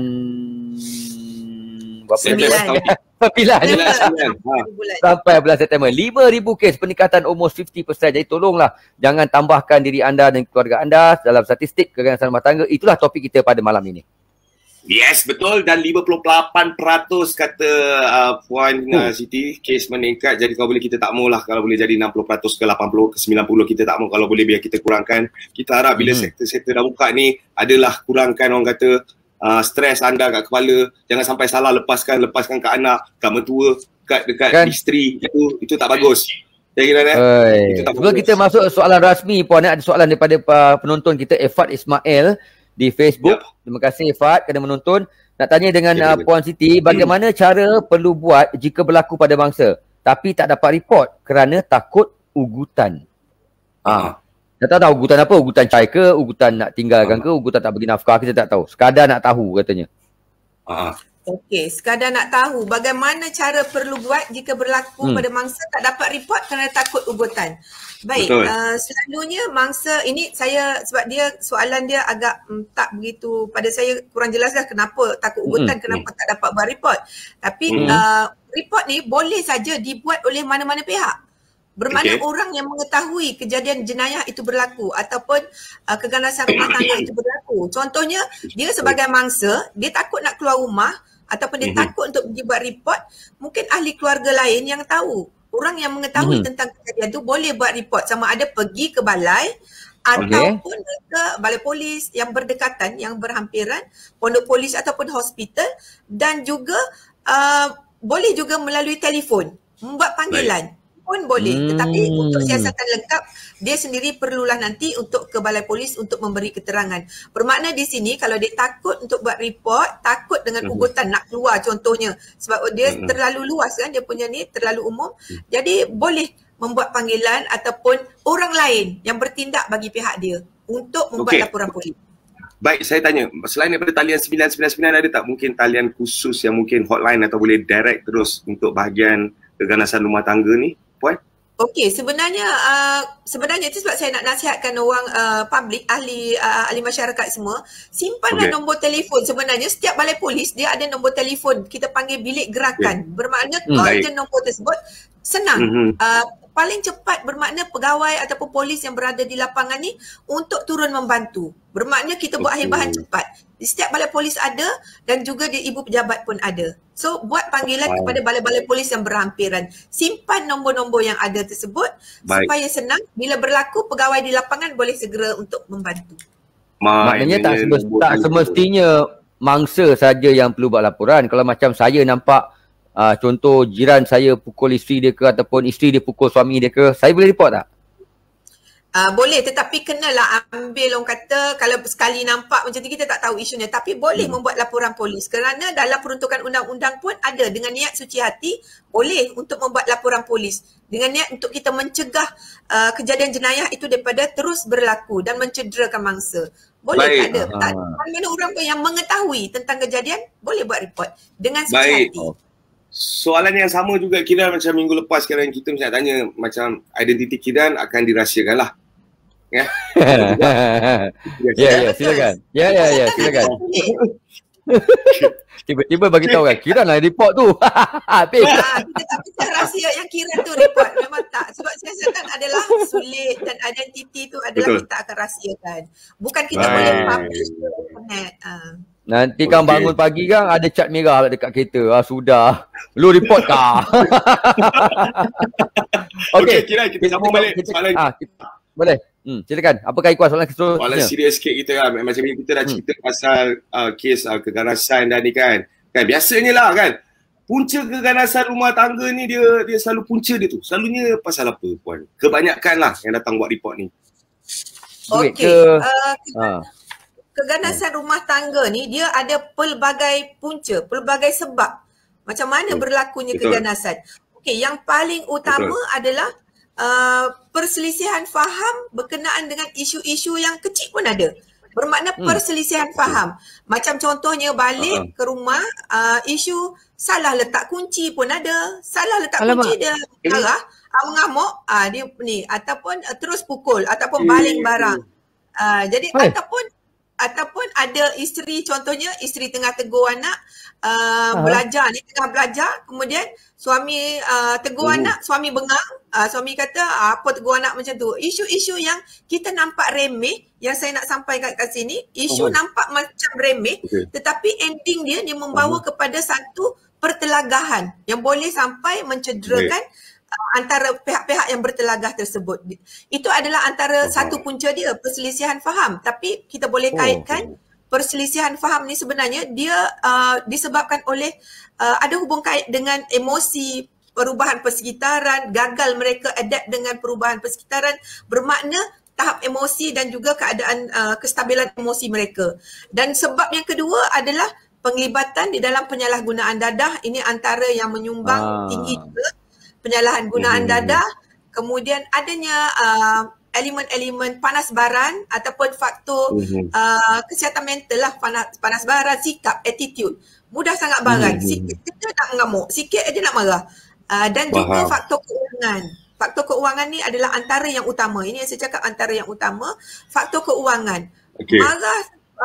sampai bulan September. 5,000 kes, peningkatan almost 50%. Jadi tolonglah jangan tambahkan diri anda dan keluarga anda dalam statistik keganasan rumah tangga. Itulah topik kita pada malam ini. Yes, betul. Dan 58% kata Puan Siti, kes meningkat. Jadi kalau boleh kita tak maulah kalau boleh jadi 60% ke 80 ke 90 kita tak mau. Kalau boleh biar kita kurangkan. Kita harap bila sektor-sektor dah buka ni adalah kurangkan orang kata stres anda kat kepala. Jangan sampai salah lepaskan ke anak, kat mertua, dekat isteri. Itu tak bagus. Sebelum kita masuk soalan rasmi, Puan, ada soalan daripada penonton kita, Efat Ismail di Facebook. Terima kasih Ifat kerana menonton. Nak tanya dengan Puan Siti, bagaimana cara perlu buat jika berlaku pada bangsa tapi tak dapat report kerana takut ugutan? Kita tak tahu ugutan apa, ugutan cai ke, ugutan nak tinggalkan ke, ugutan tak bagi nafkah, kita tak tahu. Sekadar nak tahu katanya. Okey, sekadar nak tahu bagaimana cara perlu buat jika berlaku pada mangsa tak dapat report kerana takut ugutan. Baik, selalunya mangsa ini saya, sebab dia soalan dia agak tak begitu, pada saya kurang jelaslah kenapa takut ugutan, kenapa tak dapat buat report. Tapi report ni boleh saja dibuat oleh mana-mana pihak. Bermakna orang yang mengetahui kejadian jenayah itu berlaku ataupun keganasan rumah tangga itu berlaku. Contohnya, dia sebagai mangsa, dia takut nak keluar rumah ataupun dia takut untuk pergi buat report, mungkin ahli keluarga lain yang tahu. Orang yang mengetahui tentang kejadian itu boleh buat report, sama ada pergi ke balai ataupun ke balai polis yang berdekatan, yang berhampiran, pondok polis ataupun hospital, dan juga boleh juga melalui telefon, membuat panggilan pun boleh. Tetapi untuk siasatan lengkap, dia sendiri perlulah nanti untuk ke balai polis untuk memberi keterangan. Bermakna di sini kalau dia takut untuk buat report, takut dengan ugutan nak keluar contohnya, sebab dia terlalu luas kan, dia punya ni terlalu umum, jadi boleh membuat panggilan ataupun orang lain yang bertindak bagi pihak dia untuk membuat laporan polis. Baik, saya tanya, selain daripada talian 999, ada tak mungkin talian khusus yang mungkin hotline atau boleh direct terus untuk bahagian keganasan rumah tangga ni, Puan? Okey, sebenarnya itu sebab saya nak nasihatkan orang public, ahli masyarakat semua, simpanlah nombor telefon. Sebenarnya setiap balai polis dia ada nombor telefon, kita panggil bilik gerakan. Bermakna call je nombor tersebut, senang. Paling cepat bermakna pegawai ataupun polis yang berada di lapangan ni untuk turun membantu. Bermakna kita buat akhir bahan cepat. Di setiap balai polis ada dan juga di ibu pejabat pun ada. So buat panggilan kepada balai-balai polis yang berhampiran. Simpan nombor-nombor yang ada tersebut supaya senang. Bila berlaku, pegawai di lapangan boleh segera untuk membantu. Maknanya tak semestinya mangsa saja yang perlu buat laporan. Kalau macam saya nampak contoh jiran saya pukul isteri dia ke ataupun isteri dia pukul suami dia ke, saya boleh report tak? Boleh, tetapi kenalah ambil, orang kata kalau sekali nampak macam tu kita tak tahu isunya, tapi boleh membuat laporan polis kerana dalam peruntukan undang-undang pun ada dengan niat suci hati boleh untuk membuat laporan polis dengan niat untuk kita mencegah kejadian jenayah itu daripada terus berlaku dan mencederakan mangsa. Boleh, tak ada. Mana orang pun yang mengetahui tentang kejadian boleh buat report dengan suci hati. Soalan yang sama juga Kiran macam minggu lepas sekarang kita macam tanya macam identiti Kiran akan dirahsiakan lah. Ya. Silakan. Silakan. Tiba-tiba bagi tahu kan Kiran lah report tu. Habis. Kita tak bisa rahsia yang Kiran tu report. Memang tak. Sebab siasatan adalah sulit dan identiti tu adalah kita akan rahsiakan. Bukan kita boleh publish ke internet. Nanti kan bangun pagi kan ada cat merah dekat kereta. Sudah. Lu report kah? Okey, Kiran kita sambung balik soalan. Boleh. Silakan. Apakah Ikhwan soalan seterusnya? Soalan serius sikit kita kan. Macam ni kita dah cerita pasal kes keganasan dan ni kan. Kan biasanya lah kan. Punca keganasan rumah tangga ni dia selalu punca dia tu. Selalunya pasal apa Puan? Kebanyakan lah yang datang buat report ni. Okey. Keganasan rumah tangga ni dia ada pelbagai punca, pelbagai sebab. Macam mana berlakunya keganasan. Okey, yang paling utama adalah perselisihan faham berkenaan dengan isu-isu yang kecil pun ada. Bermakna perselisihan faham. Macam contohnya balik ke rumah, isu salah letak kunci pun ada. Salah letak kunci dia marah, mengamuk, dia ni ataupun terus pukul ataupun baling barang. Jadi ataupun ada isteri, contohnya isteri tengah tegur anak belajar ni, tengah belajar, kemudian suami tegur anak, suami bengang, suami kata apa tegur anak macam tu. Isu-isu yang kita nampak remeh, yang saya nak sampaikan kat sini, isu nampak macam remeh, tetapi ending dia membawa kepada satu pertelagahan yang boleh sampai mencederakan antara pihak-pihak yang bertelagah tersebut. Itu adalah antara satu punca dia, perselisihan faham. Tapi kita boleh kaitkan perselisihan faham ni sebenarnya dia disebabkan oleh ada hubung kait dengan emosi, perubahan persekitaran, gagal mereka adapt dengan perubahan persekitaran, bermakna tahap emosi dan juga keadaan kestabilan emosi mereka. Dan sebab yang kedua adalah penglibatan di dalam penyalahgunaan dadah. Ini antara yang menyumbang tinggi juga penyalahgunaan dadah, kemudian adanya elemen-elemen panas baran ataupun faktor kesihatan mental lah, panas baran, sikap, attitude, mudah sangat baran, sikit aja nak mengamuk, sikit aja nak marah, dan juga faktor keuangan. Faktor keuangan ni adalah antara yang utama. Ini yang saya cakap antara yang utama, faktor keuangan. Marah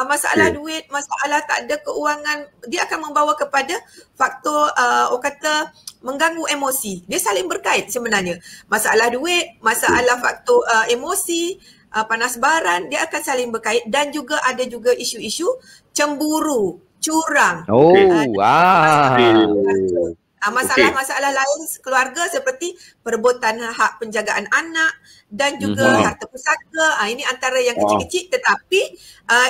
masalah duit, masalah tak ada keuangan, dia akan membawa kepada faktor orang kata mengganggu emosi. Dia saling berkait sebenarnya. Masalah duit, masalah faktor emosi, panas baran, dia akan saling berkait dan juga ada juga isu-isu cemburu, curang. Masalah-masalah lain keluarga seperti perebutan hak penjagaan anak dan juga harta pusaka. Ini antara yang kecil-kecil, tetapi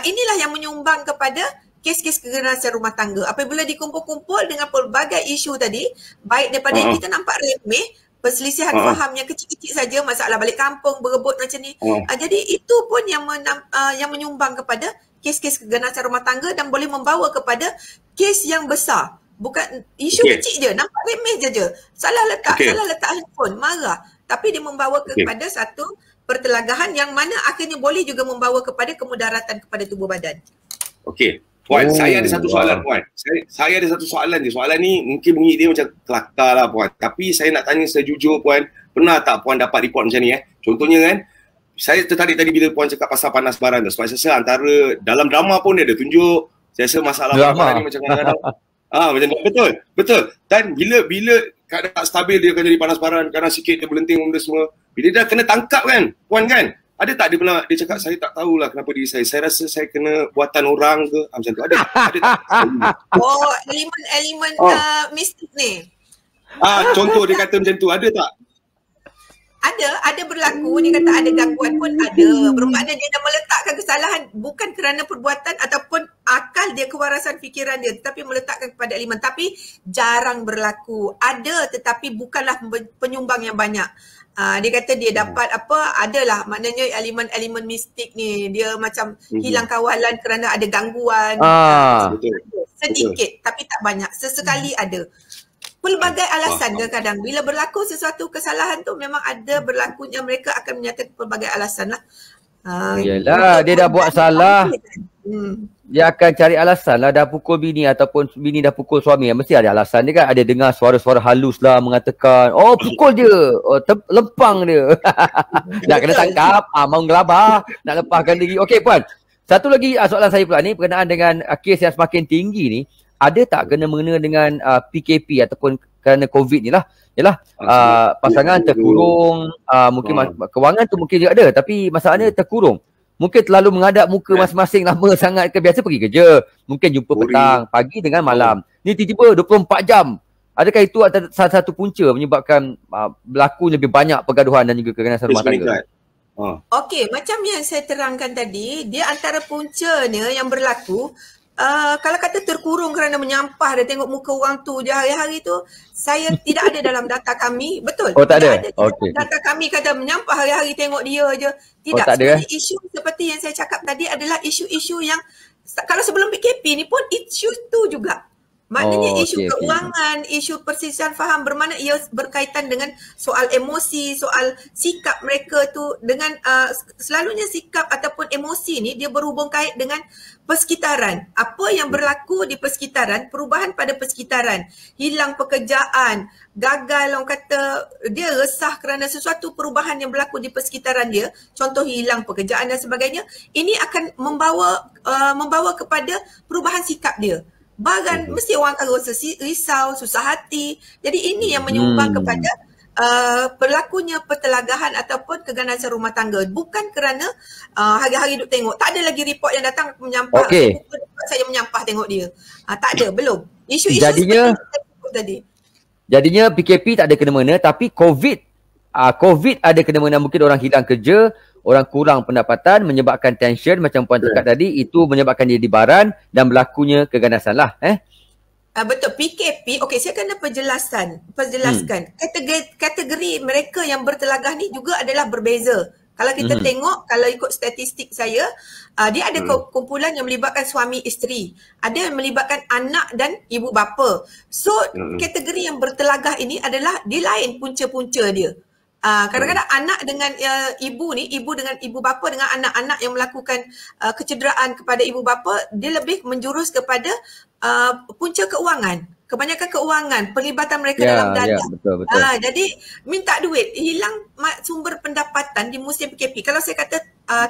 inilah yang menyumbang kepada kes-kes keganasan rumah tangga. Apabila dikumpul-kumpul dengan pelbagai isu tadi, baik daripada yang kita nampak remeh, perselisihan faham yang kecil-kecil saja, masalah balik kampung, berebut macam ni. Jadi itu pun yang menyumbang kepada kes-kes keganasan rumah tangga dan boleh membawa kepada kes yang besar. Bukan isu kecil je, nampak remeh je. Salah letak handphone, marah. Tapi dia membawa kepada satu pertelagahan yang mana akhirnya boleh juga membawa kepada kemudaratan kepada tubuh badan. Okey. Puan, saya ada satu soalan, Puan. Saya ada satu soalan je. Soalan ni mungkin bunyi dia macam kelakar lah, Puan. Tapi saya nak tanya sejujur, Puan. Pernah tak Puan dapat report macam ni? Contohnya kan, saya tertarik tadi bila Puan cakap pasal panas baran tu. Sebab saya rasa antara, dalam drama pun dia ada tunjuk. Saya rasa masalah panas ni macam kadang-kadang. Macam ni. Betul. Dan bila keadaan tak stabil, dia akan jadi panas baran. Kadang sikit dia berlenting benda semua. Bila dia dah kena tangkap kan, Puan kan? Ada tak dia cakap saya tak tahulah kenapa diri saya. Saya rasa saya kena buatan orang ke. Macam tu. Ada tak? Elemen mistik ni. Contoh dia kata macam tu. Ada tak? Ada berlaku. Dia kata ada gangguan pun ada. Bermakna dia dah meletakkan kesalahan bukan kerana perbuatan ataupun akal dia, kewarasan fikiran dia, tetapi meletakkan kepada elemen. Tapi jarang berlaku. Ada tetapi bukanlah penyumbang yang banyak. Dia kata dia dapat adalah maknanya elemen-elemen mistik ni dia macam hilang kawalan kerana ada gangguan. Sedikit tapi tak banyak, sesekali ada. Pelbagai alasan kadang-kadang bila berlaku sesuatu kesalahan tu memang ada berlakunya, mereka akan menyatakan pelbagai alasan lah. Yelah, dia dah buat salah. Dia akan cari alasan lah, dah pukul bini ataupun bini dah pukul suami. Mesti ada alasan dia kan. Ada dengar suara-suara halus lah mengatakan, pukul dia, lempang dia. Nak kena tangkap, mau gelabah, nak lepaskan diri. Okey Puan, satu lagi soalan saya pula ni berkenaan dengan kes yang semakin tinggi ni. Ada tak kena-mengena dengan PKP ataupun kerana COVID ni lah. Yalah, pasangan terkurung, mungkin kewangan tu mungkin juga ada, tapi masalahnya terkurung. Mungkin terlalu menghadap muka masing-masing lama sangat ke, biasa pergi kerja. Mungkin jumpa petang, pagi dengan malam. Ni tiba-tiba 24 jam. Adakah itu salah satu punca menyebabkan berlaku lebih banyak pergaduhan dan juga keganasan rumah tangga? Okey, macam yang saya terangkan tadi, dia antara puncanya yang berlaku, kalau kata terkurung kerana menyampah, dia tengok muka orang tu je hari-hari tu, saya tidak ada dalam data kami. Betul. Tak ada. Okay. Data kami kata menyampah hari-hari tengok dia je. Tidak. Sebenarnya isu seperti yang saya cakap tadi adalah isu-isu yang kalau sebelum PKP ni pun isu tu juga. Maknanya isu keuangan, isu perselisihan faham, bermakna ia berkaitan dengan soal emosi, soal sikap mereka tu dengan selalunya sikap ataupun emosi ni dia berhubung kait dengan persekitaran. Apa yang berlaku di persekitaran, perubahan pada persekitaran, hilang pekerjaan, gagal, orang kata dia resah kerana sesuatu perubahan yang berlaku di persekitaran dia, contoh hilang pekerjaan dan sebagainya, ini akan membawa kepada perubahan sikap dia. Bahkan mesti orang akan rasa risau, susah hati. Jadi ini yang menyumbang kepada berlakunya pertelagahan ataupun keganasan rumah tangga. Bukan kerana hari-hari duk tengok. Tak ada lagi report yang datang menyampah. Saya menyampah tengok dia. Tak ada, belum. Isu-isu jadinya, seperti tadi. Jadinya PKP tak ada kena-mengena, tapi COVID ada kena-mengena. Mungkin orang hilang kerja, orang kurang pendapatan, menyebabkan tension macam Puan cakap tadi, itu menyebabkan dia dibaran dan berlakunya keganasan lah. Betul, PKP, okey saya kena perjelaskan. Kategori mereka yang bertelagah ni juga adalah berbeza. Kalau kita tengok, kalau ikut statistik saya, dia ada kumpulan yang melibatkan suami isteri. Ada yang melibatkan anak dan ibu bapa. So, kategori yang bertelagah ini adalah dia lain punca-punca dia. Kadang-kadang anak dengan ibu dengan ibu bapa dengan anak-anak yang melakukan kecederaan kepada ibu bapa, dia lebih menjurus kepada punca keuangan. Kebanyakan keuangan, pelibatan mereka dalam dana. Betul. Jadi minta duit, hilang sumber pendapatan di musim PKP. Kalau saya kata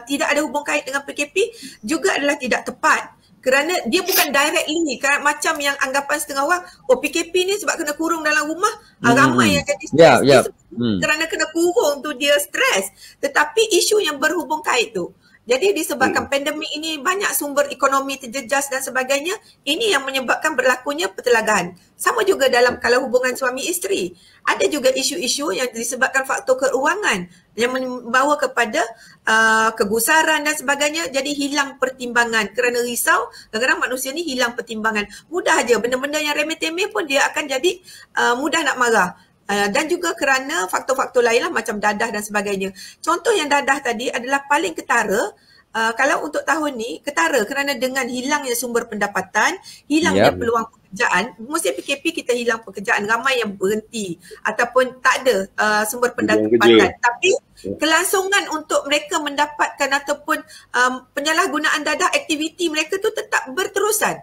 tidak ada hubung kait dengan PKP juga adalah tidak tepat. Kerana dia bukan directly macam yang anggapan setengah orang, PKP ni sebab kena kurung dalam rumah, ramai yang jadi stres. Kerana kena kurung tu dia stres. Tetapi isu yang berhubung kait tu, jadi disebabkan pandemik ini banyak sumber ekonomi terjejas dan sebagainya, ini yang menyebabkan berlakunya pertelagahan. Sama juga dalam kalau hubungan suami isteri. Ada juga isu-isu yang disebabkan faktor keuangan yang membawa kepada kegusaran dan sebagainya, jadi hilang pertimbangan. Kerana risau, kadang-kadang manusia ni hilang pertimbangan. Mudah aja, benda-benda yang remeh-temeh pun dia akan jadi mudah nak marah. Dan juga kerana faktor-faktor lain lah macam dadah dan sebagainya. Contoh yang dadah tadi adalah paling ketara. Kalau untuk tahun ni, ketara kerana dengan hilangnya sumber pendapatan, hilangnya peluang pekerjaan. Mesti PKP kita hilang pekerjaan, ramai yang berhenti ataupun tak ada sumber pendapatan. Tapi kelangsungan untuk mereka mendapatkan ataupun penyalahgunaan dadah, aktiviti mereka tu tetap berterusan.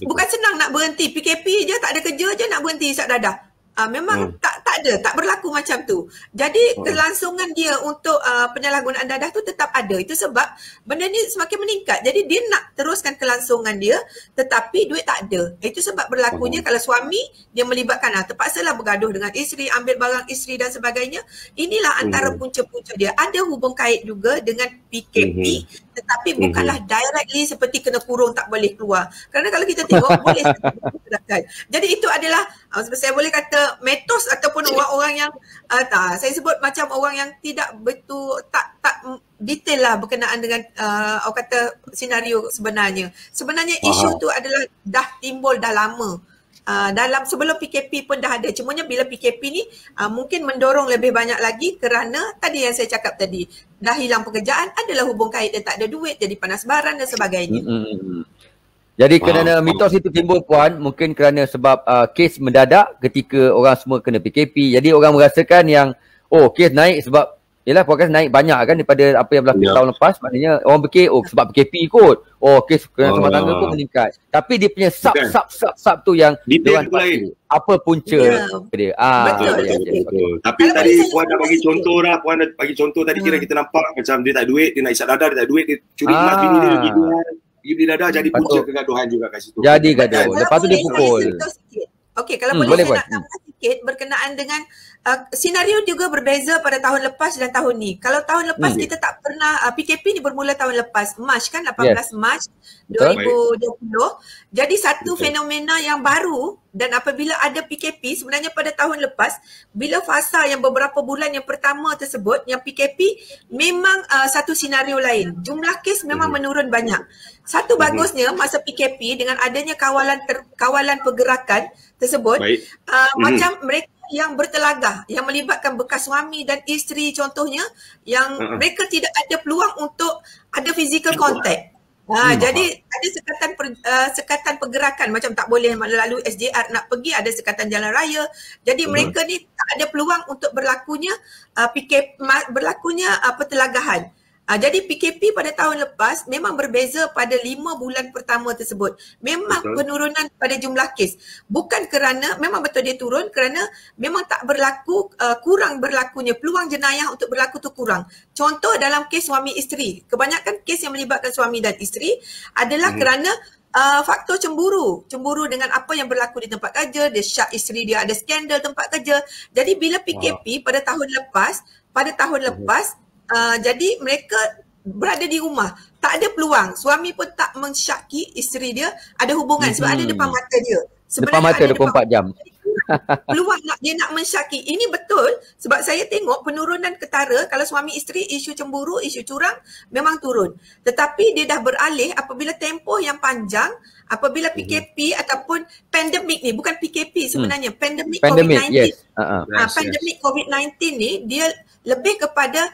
Bukan senang nak berhenti, PKP je tak ada kerja je nak berhenti isap dadah. Memang tak ada, tak berlaku macam tu. Jadi kelangsungan dia untuk penyalahgunaan dadah tu tetap ada. Itu sebab benda ni semakin meningkat. Jadi dia nak teruskan kelangsungan dia tetapi duit tak ada. Itu sebab berlakunya kalau suami dia melibatkan, terpaksalah bergaduh dengan isteri, ambil barang isteri dan sebagainya. Inilah antara punca-punca dia. Ada hubung kait juga dengan PKP tetapi bukanlah directly seperti kena kurung tak boleh keluar. Kerana kalau kita tengok boleh. Jadi itu adalah saya boleh kata mitos ataupun orang-orang yang saya sebut macam orang yang tidak betul, tak detail lah berkenaan dengan orang kata senario sebenarnya. Sebenarnya isu tu adalah dah timbul dah lama. Dalam sebelum PKP pun dah ada. Cumanya bila PKP ni mungkin mendorong lebih banyak lagi kerana tadi yang saya cakap tadi, dah hilang pekerjaan, adalah hubung kait dan tak ada duit, jadi panas baran dan sebagainya. Jadi kerana mitos itu timbul Puan, mungkin kerana sebab kes mendadak ketika orang semua kena PKP. Jadi orang merasakan yang kes naik sebab yelah Puan naik banyak kan daripada apa yang berlaku tahun lepas. Maknanya orang fikir sebab PKP kot. kes kena rumah tangga pun meningkat. Tapi dia punya sub tu yang detail lain. Apa punca dia. Betul. Tapi tadi Puan dah bagi contoh lah. Puan dah bagi contoh tadi kira kita nampak macam dia tak duit, dia nak isap dadah, dia tak duit, dia curi emas bini dia gitu. Dia beli dadah jadi punca kegaduhan juga kat situ. Jadi gaduh. Lepas tu dia pukul. Okey, kalau boleh saya nak tambah sikit berkenaan dengan senario juga berbeza pada tahun lepas dan tahun ni. Kalau tahun lepas kita tak pernah, PKP ni bermula tahun lepas, Mac kan, 18 Mac 2020. Jadi satu fenomena yang baru, dan apabila ada PKP sebenarnya pada tahun lepas, bila fasa yang beberapa bulan yang pertama tersebut, yang PKP memang satu senario lain. Jumlah kes memang menurun banyak. Satu bagusnya masa PKP dengan adanya kawalan pergerakan tersebut, macam mereka yang bertelagah, yang melibatkan bekas suami dan isteri contohnya, yang mereka tidak ada peluang untuk ada physical contact. Jadi ada sekatan pergerakan, macam tak boleh lalu SJR nak pergi, ada sekatan jalan raya. Jadi mereka ni tak ada peluang untuk berlakunya pertelagahan. Jadi PKP pada tahun lepas memang berbeza pada 5 bulan pertama tersebut. Memang penurunan pada jumlah kes. Bukan kerana, memang betul dia turun kerana memang tak berlaku, kurang berlakunya. Peluang jenayah untuk berlaku tu kurang. Contoh dalam kes suami isteri. Kebanyakan kes yang melibatkan suami dan isteri adalah kerana faktor cemburu. Cemburu dengan apa yang berlaku di tempat kerja, dia syak isteri dia ada skandal tempat kerja. Jadi bila PKP pada tahun lepas, jadi mereka berada di rumah, tak ada peluang. Suami pun tak mensyaki isteri dia ada hubungan sebab ada depan mata dia. Sebenarnya depan mata 24 jam. Peluang dia nak mensyaki. Ini betul sebab saya tengok penurunan ketara kalau suami isteri, isu cemburu, isu curang memang turun. Tetapi dia dah beralih apabila tempoh yang panjang, apabila PKP ataupun pandemik ni, bukan PKP sebenarnya, pandemik COVID-19. Yes. Pandemik COVID-19 ni dia lebih kepada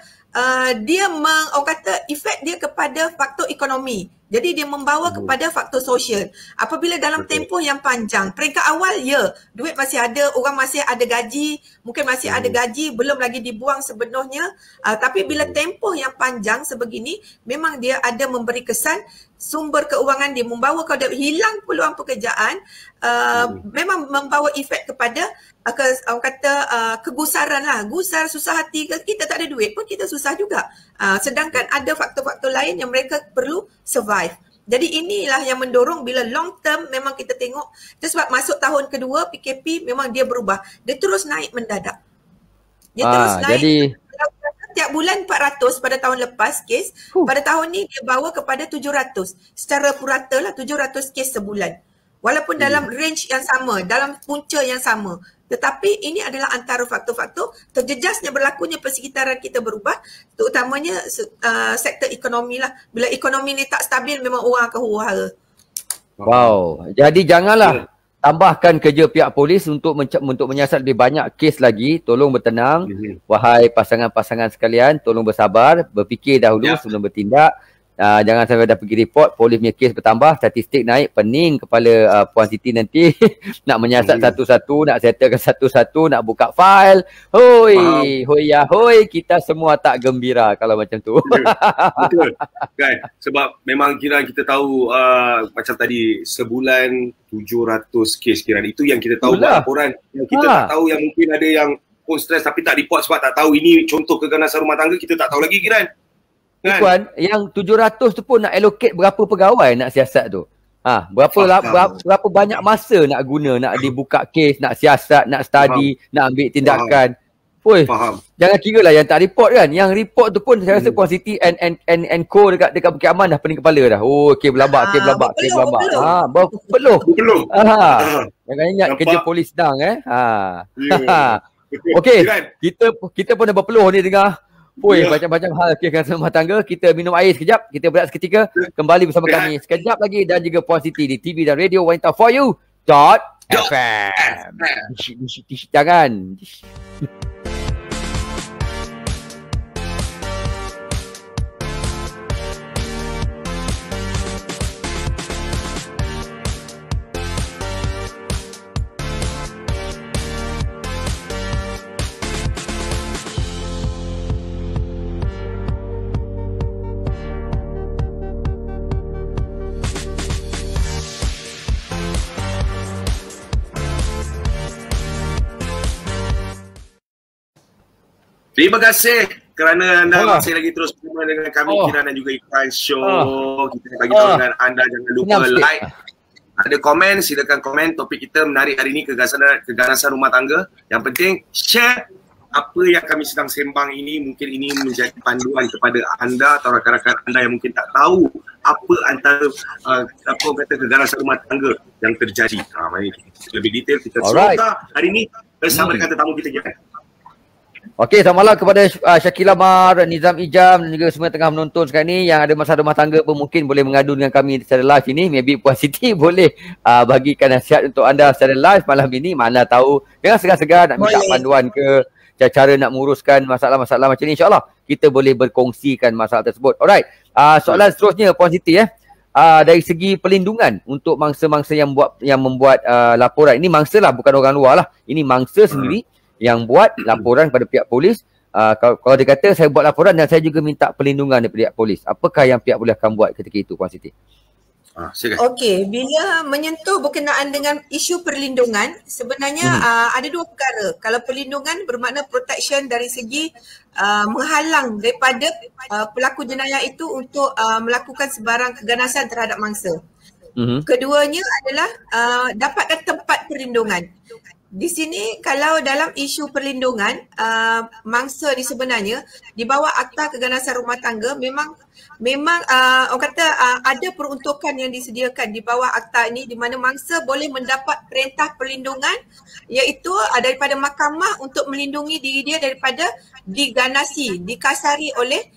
dia orang kata efek dia kepada faktor ekonomi. Jadi dia membawa kepada faktor sosial. Apabila dalam tempoh yang panjang, peringkat awal duit masih ada, orang masih ada gaji, mungkin masih ada gaji, belum lagi dibuang sepenuhnya. Tapi bila tempoh yang panjang sebegini, memang dia ada memberi kesan sumber keuangan dia membawa kalau hilang peluang pekerjaan, memang membawa efek kepada orang kata kegusaran lah. Gusar, susah hati, kita tak ada duit pun kita susah juga. Sedangkan ada faktor-faktor lain yang mereka perlu survive. Jadi inilah yang mendorong bila long term memang kita tengok. Itu sebab masuk tahun kedua PKP memang dia berubah. Dia terus naik mendadak. Dia terus naik. Jadi tiap bulan 400 pada tahun lepas kes. Pada tahun ni dia bawa kepada 700. Secara purata lah 700 kes sebulan. Walaupun dalam range yang sama, dalam punca yang sama. Tetapi ini adalah antara faktor-faktor terjejasnya berlakunya persekitaran kita berubah, terutamanya sektor ekonomi lah. Bila ekonomi ni tak stabil memang orang akan huru-hara. Wow, jadi janganlah tambahkan kerja pihak polis untuk menyiasat lebih banyak kes lagi. Tolong bertenang. Wahai pasangan-pasangan sekalian, tolong bersabar, berfikir dahulu sebelum bertindak. Jangan sampai dah pergi report, polis punya kes bertambah, statistik naik, pening kepala Puan Siti nanti nak menyiasat satu-satu, nak settlekan satu-satu, nak buka file. Hoi, kita semua tak gembira kalau macam tu. Betul. Kan? Sebab memang kita tahu macam tadi sebulan 700 kes kiraan. Itu yang kita tahu laporan. Yang kita tak tahu yang mungkin ada yang pun stres tapi tak report sebab tak tahu ini contoh keganasan rumah tangga, kita tak tahu lagi kiraan. Puan, yang 700 tu pun nak allocate berapa pegawai nak siasat tu? Berapa banyak masa nak guna, nak dibuka kes, nak siasat, nak study, nak ambil tindakan. Jangan kira lah yang tak report kan. Yang report tu pun saya rasa Puan Siti and co dekat Bukit Aman dah pening kepala dah. Kes berlambak. Berpeluh. Jangan ingat kerja polis sedang Okey, kita pun dah berpeluh ni dengar. Macam-macam hal kekerasan rumah tangga. Kita minum air sekejap. Kita berehat seketika. Kembali bersama kami sekejap lagi. Dan juga Puan Siti di TV dan radio Wanita For You .fm. Jangan. Terima kasih kerana anda masih lagi terus bersama dengan kami Kiran dan juga Ikhwan Show. Kita bagi tahu dengan anda, jangan lupa like. Ada komen, silakan komen. Topik kita menarik hari ini keganasan rumah tangga. Yang penting share apa yang kami sedang sembang ini. Mungkin ini menjadi panduan kepada anda atau rakan-rakan anda yang mungkin tak tahu apa antara keganasan rumah tangga yang terjadi. Lebih detail kita cerita hari ini bersama dengan tetamu kita Kiran. Okey, selamat malam kepada Syakila Mar, Nizam Ijam dan juga semua yang tengah menonton sekarang ni. Yang ada masalah rumah tangga pun mungkin boleh mengadu dengan kami secara live ini. Maybe Puan Siti boleh bagikan nasihat untuk anda secara live malam ini. Mana tahu, jangan segan-segan nak minta panduan ke, cara nak menguruskan masalah-masalah macam ni. InsyaAllah kita boleh berkongsikan masalah tersebut. Alright, soalan seterusnya Puan Siti dari segi perlindungan untuk mangsa-mangsa yang membuat laporan. Ini mangsa lah, bukan orang luar lah. Ini mangsa sendiri yang buat laporan pada pihak polis. Kalau dia kata saya buat laporan dan saya juga minta perlindungan daripada pihak polis, apakah yang pihak polis akan buat ketika itu Puan Siti? Okey, bila menyentuh berkenaan dengan isu perlindungan, sebenarnya ada dua perkara. Kalau perlindungan bermakna protection dari segi menghalang daripada pelaku jenayah itu untuk melakukan sebarang keganasan terhadap mangsa. Keduanya adalah dapatkan tempat perlindungan. Di sini kalau dalam isu perlindungan, mangsa ni sebenarnya di bawah Akta Keganasan Rumah Tangga memang orang kata ada peruntukan yang disediakan di bawah akta ini di mana mangsa boleh mendapat perintah perlindungan iaitu daripada mahkamah untuk melindungi diri dia daripada diganasi, dikasari oleh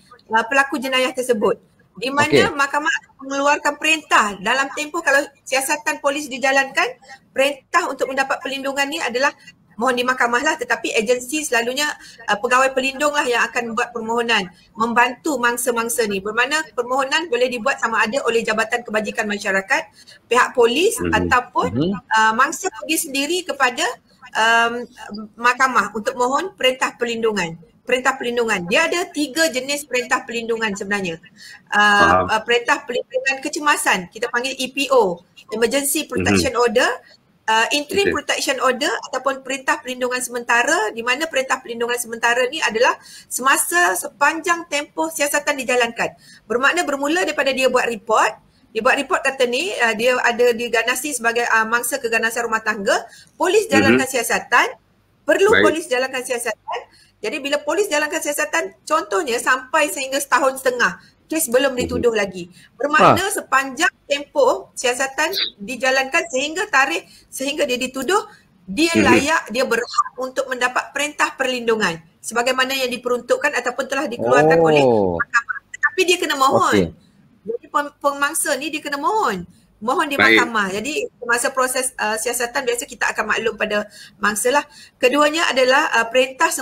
pelaku jenayah tersebut. Di mana mahkamah mengeluarkan perintah dalam tempoh kalau siasatan polis dijalankan, perintah untuk mendapat perlindungan ni adalah mohon di mahkamah lah, tetapi agensi selalunya pegawai pelindung lah yang akan membuat permohonan membantu mangsa-mangsa ni. Bermakna permohonan boleh dibuat sama ada oleh Jabatan Kebajikan Masyarakat, pihak polis ataupun mangsa pergi sendiri kepada mahkamah untuk mohon perintah perlindungan. Perintah perlindungan. Dia ada 3 jenis perintah perlindungan sebenarnya. Perintah perlindungan kecemasan, kita panggil EPO, Emergency Protection Order. interim protection order ataupun perintah perlindungan sementara, di mana perintah perlindungan sementara ni adalah semasa sepanjang tempoh siasatan dijalankan. Bermakna bermula daripada dia buat report. Dia buat report kata ni, dia ada diganasi sebagai mangsa keganasan rumah tangga, polis jalankan siasatan, perlu polis jalankan siasatan. Jadi bila polis jalankan siasatan, contohnya sampai sehingga setahun setengah, kes belum dituduh lagi. Bermakna sepanjang tempoh siasatan dijalankan sehingga dia dituduh, dia layak, dia berhak untuk mendapat perintah perlindungan sebagaimana yang diperuntukkan ataupun telah dikeluarkan oleh mahkamah. Tetapi dia kena mohon. Jadi pemangsa ni dia kena mohon di mahkamah. Jadi masa proses siasatan biasa kita akan maklum pada mangsa lah. Keduanya adalah perintah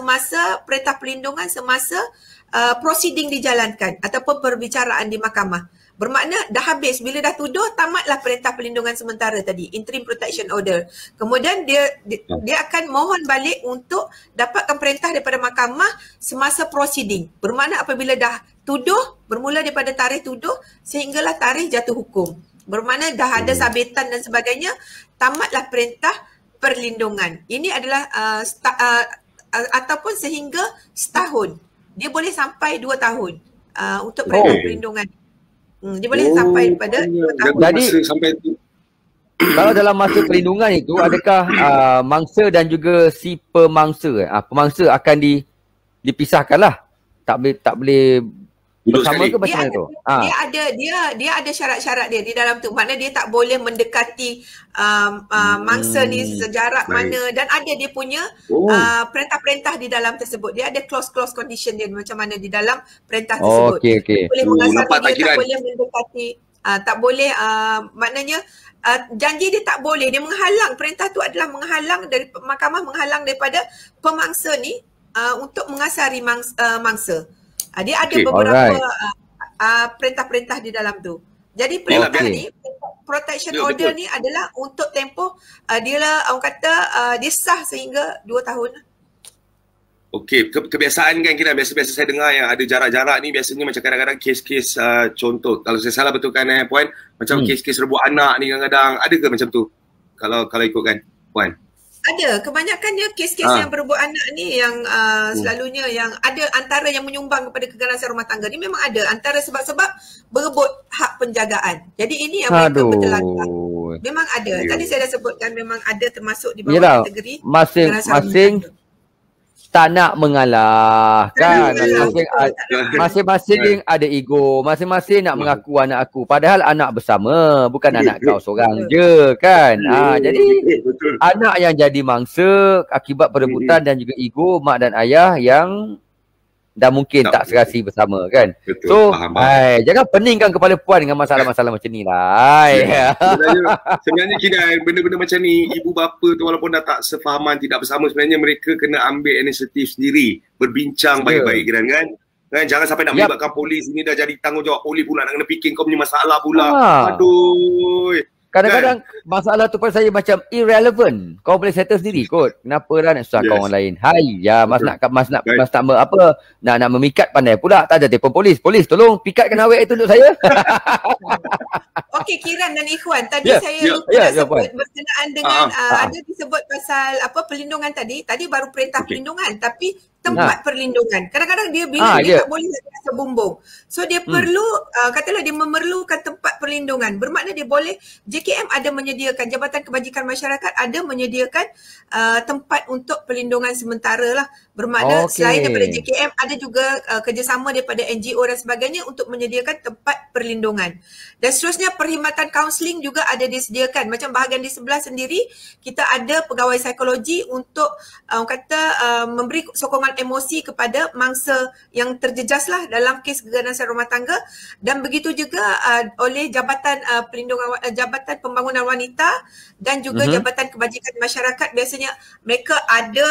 perlindungan semasa proceeding dijalankan ataupun perbicaraan di mahkamah. Bermakna dah habis, bila dah tuduh, tamatlah perintah perlindungan sementara tadi, interim protection order. Kemudian dia akan mohon balik untuk dapatkan perintah daripada mahkamah semasa proceeding. Bermakna apabila dah tuduh, bermula daripada tarikh tuduh sehinggalah tarikh jatuh hukum. Bermakna dah ada sabitan dan sebagainya, tamatlah perintah perlindungan. Ini adalah ataupun sehingga setahun. Dia boleh sampai 2 tahun untuk perintah perlindungan. Dia boleh sampai pada 2 tahun. Jadi kalau dalam masa perlindungan itu, adakah mangsa dan juga si pemangsa akan dipisahkan lah? Tak boleh bersama ke macam mana tu? Dia ada syarat-syarat dia di dalam tu. Maknanya dia tak boleh mendekati mangsa ni sejarak mana, dan ada dia punya perintah-perintah di dalam tersebut. Dia ada clause condition dia macam mana di dalam perintah tersebut. Okay. Boleh mengasari dia, tak boleh mendekati, tak boleh maknanya janji dia tak boleh. Dia menghalang, perintah tu adalah menghalang dari mahkamah, menghalang daripada pemangsa ni untuk mengasari mangsa. Dia ada beberapa perintah-perintah di dalam tu. Jadi perintah ni, protection order ni adalah untuk tempoh dia lah, orang kata dia sah sehingga 2 tahun. Okey, kebiasaan kan kita biasa saya dengar yang ada jarak-jarak ni biasanya macam kadang-kadang kes-kes contoh, kalau saya salah betulkan Puan, macam kes-kes rebut anak ni kadang-kadang ada ke macam tu? Kalau ikutkan Puan. Ada, kebanyakannya kes-kes yang berebut anak ni yang selalunya yang ada antara yang menyumbang kepada keganasan rumah tangga ni memang ada antara sebab-sebab berebut hak penjagaan. Jadi ini yang mereka berkelakar. Memang ada. Tadi saya dah sebutkan memang ada termasuk di bawah kategori masing-masing tak nak mengalah kan, masing-masing ada ego, masing-masing nak mengaku anak aku, padahal anak bersama, bukan anak kau seorang je kan. Jadi anak yang jadi mangsa akibat perebutan dan juga ego mak dan ayah yang dah mungkin tak serasi bersama kan. Betul, so faham. Jangan peningkan kepala puan dengan masalah-masalah macam ni lah. Sebenarnya kira benda-benda macam ni, ibu bapa tu walaupun dah tak sefahaman, tidak bersama, sebenarnya mereka kena ambil inisiatif sendiri, berbincang baik-baik kan. Jangan sampai nak melibatkan polis, ini dah jadi tanggungjawab polis pula, nak kena fikir kau punya masalah pula. Aduh. Kadang-kadang masalah tu pada saya macam irrelevant. Kau boleh settle sendiri kot. Kenapa dah nak susahkan orang lain? Mas nak apa? Nak memikat pandai pula. Tak ada telefon polis. Polis tolong pikatkan awet itu untuk saya. Okey, Kiran dan Ikhwan, tadi saya lupa sebut berkenaan dengan ada disebut pasal apa perlindungan tadi. Tadi baru perintah perlindungan, tapi tempat perlindungan. Kadang-kadang dia bila dia tak boleh rasa bumbung. So dia perlu katalah dia memerlukan tempat perlindungan. Bermakna dia boleh, JKM ada menyediakan, Jabatan Kebajikan Masyarakat ada menyediakan tempat untuk perlindungan sementara lah. Bermakna selain daripada JKM ada juga kerjasama daripada NGO dan sebagainya untuk menyediakan tempat perlindungan. Dan seterusnya perkhidmatan kaunseling juga ada disediakan. Macam bahagian di sebelah sendiri kita ada pegawai psikologi untuk memberi sokongan emosi kepada mangsa yang terjejas lah dalam kes keganasan rumah tangga, dan begitu juga oleh Jabatan Jabatan Pembangunan Wanita dan juga Jabatan Kebajikan Masyarakat. Biasanya mereka ada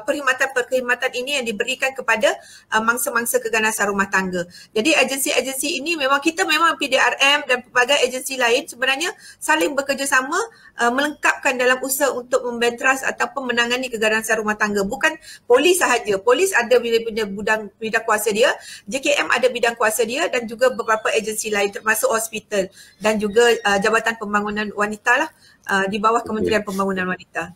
perkhidmatan perkhidmatan ini yang diberikan kepada mangsa-mangsa keganasan rumah tangga. Jadi agensi-agensi ini memang PDRM dan pelbagai agensi lain sebenarnya saling bekerjasama melengkapkan dalam usaha untuk membentras ataupun menangani keganasan rumah tangga. Bukan polis sahaja. Polis ada bidang kuasa dia, JKM ada bidang kuasa dia dan juga beberapa agensi lain termasuk hospital dan juga Jabatan Pembangunan Wanita lah di bawah Kementerian Pembangunan Wanita.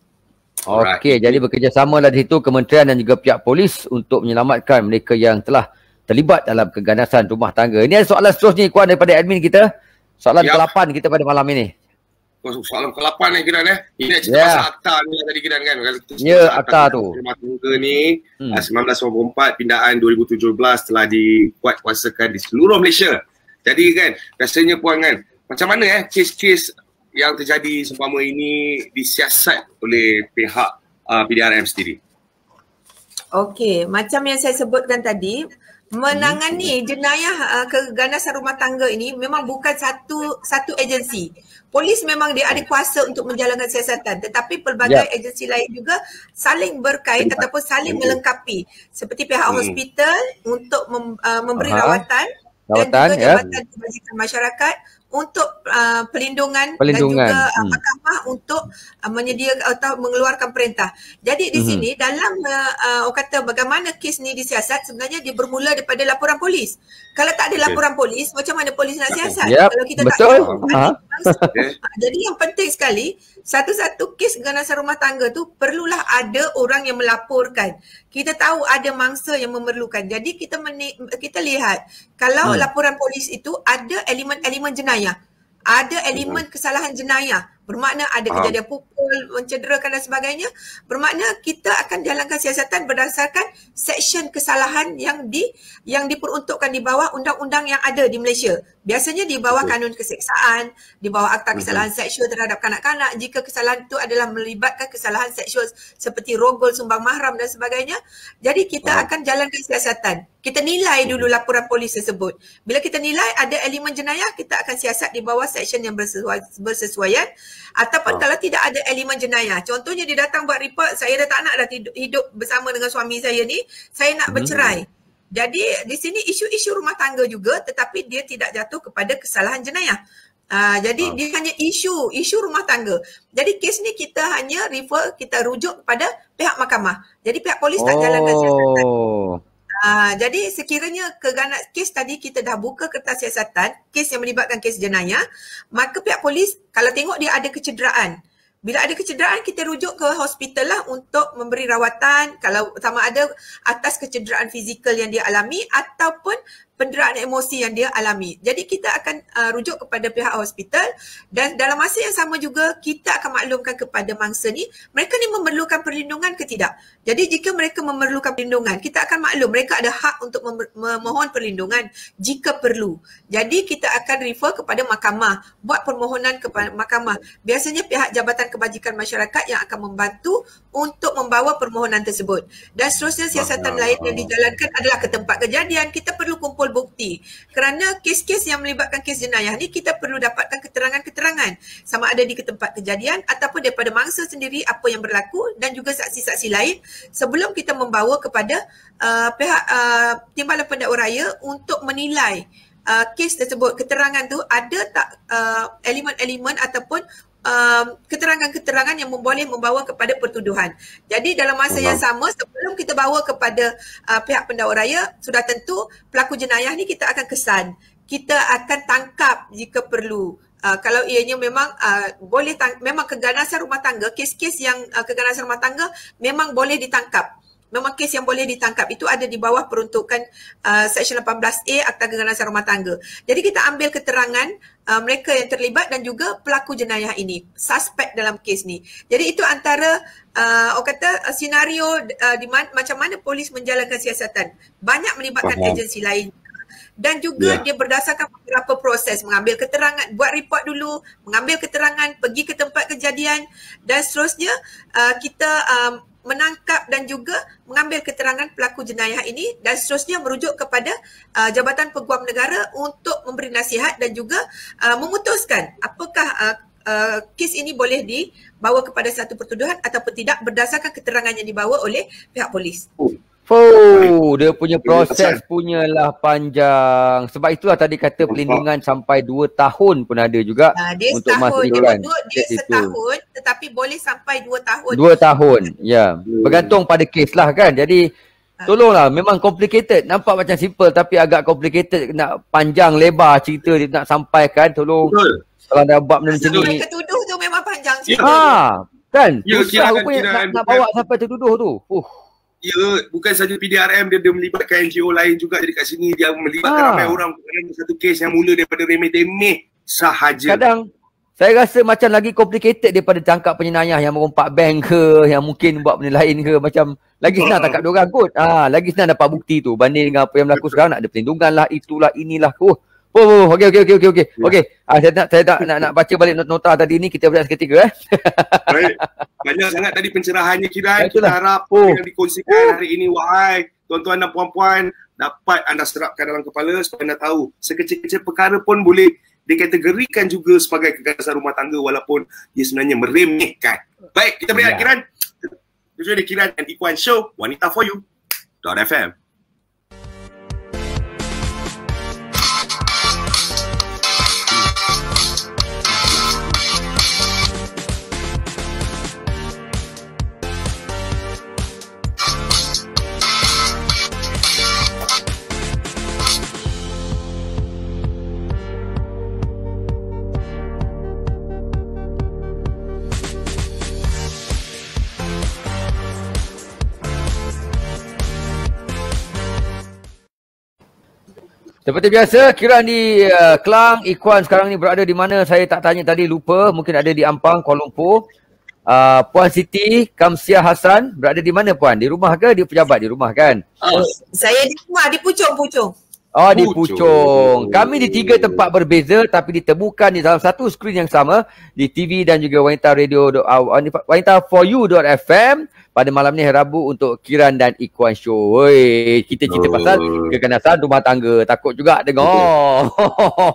Okey, jadi bekerjasama di situ kementerian dan juga pihak polis untuk menyelamatkan mereka yang telah terlibat dalam keganasan rumah tangga. Ini soalan seterusnya Kuan daripada admin kita. Soalan ke-8 kita pada malam ini. Soalan ke-8 ni Kiran Ini nak cerita pasal akta ni tadi Kiran kan. Ya, akta tu. Rumah tangga ni 1994 pindaan 2017 telah dikuatkuasakan di seluruh Malaysia. Jadi kan rasanya Puan kan macam mana kes-kes yang terjadi seumpama ini disiasat oleh pihak PDRM sendiri? Okey, macam yang saya sebutkan tadi, menangani jenayah keganasan rumah tangga ini memang bukan satu agensi. Polis memang dia ada kuasa untuk menjalankan siasatan, tetapi pelbagai agensi lain juga saling berkait ataupun saling melengkapi. Seperti pihak hospital untuk memberi rawatan dan juga Jabatan Kebajikan Masyarakat untuk pelindungan dan juga mahkamah untuk menyediakan atau mengeluarkan perintah. Jadi di sini dalam orang kata bagaimana kes ni disiasat, sebenarnya dia bermula daripada laporan polis. Kalau tak ada laporan polis, macam mana polis nak siasat? Kalau kita tak tahu. Jadi yang penting sekali, satu-satu kes keganasan rumah tangga tu perlulah ada orang yang melaporkan. Kita tahu ada mangsa yang memerlukan. Jadi kita lihat kalau laporan polis itu ada elemen-elemen jenayah, ada elemen kesalahan jenayah, bermakna ada kejadian pukul, mencederakan dan sebagainya, bermakna kita akan jalankan siasatan berdasarkan seksyen kesalahan yang diperuntukkan di bawah undang-undang yang ada di Malaysia. Biasanya di bawah kanun keseksaan, di bawah akta kesalahan seksual terhadap kanak-kanak jika kesalahan itu adalah melibatkan kesalahan seksual seperti rogol, sumbang mahram dan sebagainya. Jadi kita akan jalankan siasatan. Kita nilai dulu laporan polis tersebut. Bila kita nilai ada elemen jenayah, kita akan siasat di bawah seksyen yang bersesuaian. Ataupun kalau tidak ada elemen jenayah, contohnya dia datang buat report, saya dah tak nak dah hidup bersama dengan suami saya ni, saya nak bercerai. Jadi di sini isu-isu rumah tangga juga, tetapi dia tidak jatuh kepada kesalahan jenayah. Jadi dia hanya isu rumah tangga. Jadi kes ni kita hanya kita rujuk kepada pihak mahkamah. Jadi pihak polis tak jalankan siasatan. Jadi sekiranya kes tadi kita dah buka kertas siasatan, kes yang melibatkan kes jenayah, maka pihak polis kalau tengok dia ada kecederaan, bila ada kecederaan kita rujuk ke hospital lah untuk memberi rawatan, kalau sama ada atas kecederaan fizikal yang dia alami ataupun penderaan emosi yang dia alami. Jadi kita akan rujuk kepada pihak hospital dan dalam masa yang sama juga kita akan maklumkan kepada mangsa ni, mereka ni memerlukan perlindungan ke tidak. Jadi jika mereka memerlukan perlindungan, kita akan maklum mereka ada hak untuk memohon perlindungan jika perlu. Jadi kita akan refer kepada mahkamah, buat permohonan kepada mahkamah. Biasanya pihak Jabatan Kebajikan Masyarakat yang akan membantu untuk membawa permohonan tersebut. Dan seterusnya siasatan lain yang dijalankan adalah ke tempat kejadian, kita perlu kumpul bukti. Kerana kes-kes yang melibatkan kes jenayah ni kita perlu dapatkan keterangan-keterangan sama ada di tempat kejadian ataupun daripada mangsa sendiri apa yang berlaku dan juga saksi-saksi lain sebelum kita membawa kepada pihak Timbalan Pendakwa Raya untuk menilai kes tersebut, keterangan tu ada tak elemen-elemen ataupun keterangan-keterangan yang boleh membawa kepada pertuduhan. Jadi dalam masa yang sama sebelum kita bawa kepada pihak pendakwa raya, sudah tentu pelaku jenayah ni kita akan kesan. Kita akan tangkap jika perlu. Kalau ianya memang memang keganasan rumah tangga, kes-kes yang keganasan rumah tangga memang boleh ditangkap. Memang kes yang boleh ditangkap itu ada di bawah peruntukan Seksyen 18A Akta Keganasan Rumah Tangga. Jadi kita ambil keterangan mereka yang terlibat dan juga pelaku jenayah ini, suspek dalam kes ni. Jadi itu antara orang kata senario di macam mana polis menjalankan siasatan. Banyak melibatkan agensi lain. Dan juga dia berdasarkan beberapa proses, mengambil keterangan, buat report dulu, mengambil keterangan, pergi ke tempat kejadian dan seterusnya kita menangkap dan juga mengambil keterangan pelaku jenayah ini dan seterusnya merujuk kepada Jabatan Peguam Negara untuk memberi nasihat dan juga memutuskan apakah kes ini boleh dibawa kepada satu pertuduhan ataupun tidak berdasarkan keterangan yang dibawa oleh pihak polis. Dia punya proses punyalah panjang. Sebab itulah tadi kata perlindungan sampai 2 tahun pun ada juga dia untuk setahun. masukkan. Dia setahun tetapi boleh sampai 2 tahun. 2 tahun, ya. Bergantung pada kes lah kan. Jadi tolonglah, memang complicated. Nampak macam simple tapi agak complicated. Nak panjang lebar cerita dia nak sampaikan. Tolong. Betul. Kalau ada bab macam ni. Sampai ketuduh tu memang panjang cerita. Kan? Ya, Susah rupanya nak bawa sampai tertuduh tu. Ya, bukan saja PDRM, dia melibatkan NGO lain juga. Jadi kat sini dia melibatkan ramai orang dalam satu kes yang mula daripada remeh-temeh sahaja. Kadang saya rasa macam lagi complicated daripada tangkap penyenayah yang merompak bank ke, yang mungkin buat benda lain ke. Macam lagi senang tangkap diorang kot. Lagi senang dapat bukti tu banding dengan apa yang berlaku sekarang. Nak ada perlindungan lah, itulah, inilah. Okey. Saya nak baca balik nota tadi ni. Kita berat seketika Baik. Banyak sangat tadi pencerahannya Kiran. Kita harap yang dikongsikan hari ini, wahai tuan-tuan dan puan-puan, dapat anda serapkan dalam kepala supaya anda tahu sekecil-kecil perkara pun boleh dikategorikan juga sebagai keganasan rumah tangga walaupun dia sebenarnya meremehkan. Baik, kita beri Kiran. Tujuan di Kiran and Ikhwan Show, Wanita For You .fm. Seperti biasa, Kiran di Klang. Ikhwan sekarang ni berada di mana? Saya tak tanya tadi, lupa. Mungkin ada di Ampang, Kuala Lumpur. Puan Siti Kamsiah Hassan berada di mana Puan? Di rumah ke? Dia pejabat di rumah kan? Saya di rumah, di Puchong. Di Puchong. Kami di 3 tempat berbeza tapi ditemukan di dalam satu skrin yang sama di TV dan juga Wanita Radio, Wanita For You .fm pada malam ni Rabu untuk Kiran dan Ikhwan Show. Kita cerita pasal keganasan rumah tangga. Takut juga dengar.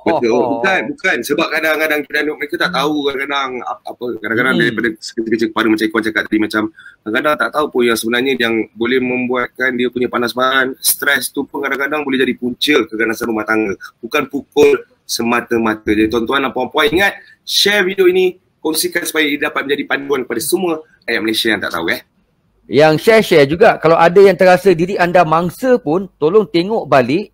Betul. Bukan. Sebab kadang-kadang mereka tak tahu kadang-kadang daripada sekecil-kecil kepala macam Ikhwan cakap tadi, macam kadang-kadang tak tahu pun yang sebenarnya yang boleh membuatkan dia punya panas baran, stres tu pun kadang-kadang boleh jadi punca keganasan rumah tangga. Bukan pukul semata-mata. Jadi tuan-tuan dan puan-puan, ingat, share video ini, kongsikan supaya ia dapat menjadi panduan kepada semua rakyat Malaysia yang tak tahu Yang share juga, kalau ada yang terasa diri anda mangsa pun, tolong tengok balik,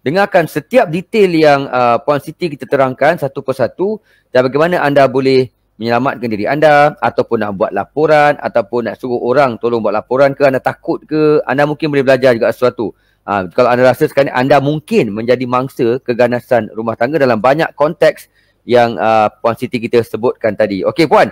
dengarkan setiap detail yang Puan Siti kita terangkan satu persatu dan bagaimana anda boleh menyelamatkan diri anda ataupun nak buat laporan ataupun nak suruh orang tolong buat laporan ke, anda takut ke, anda mungkin boleh belajar juga sesuatu. Kalau anda rasa sekarang anda mungkin menjadi mangsa keganasan rumah tangga dalam banyak konteks yang Puan Siti kita sebutkan tadi. Okey Puan,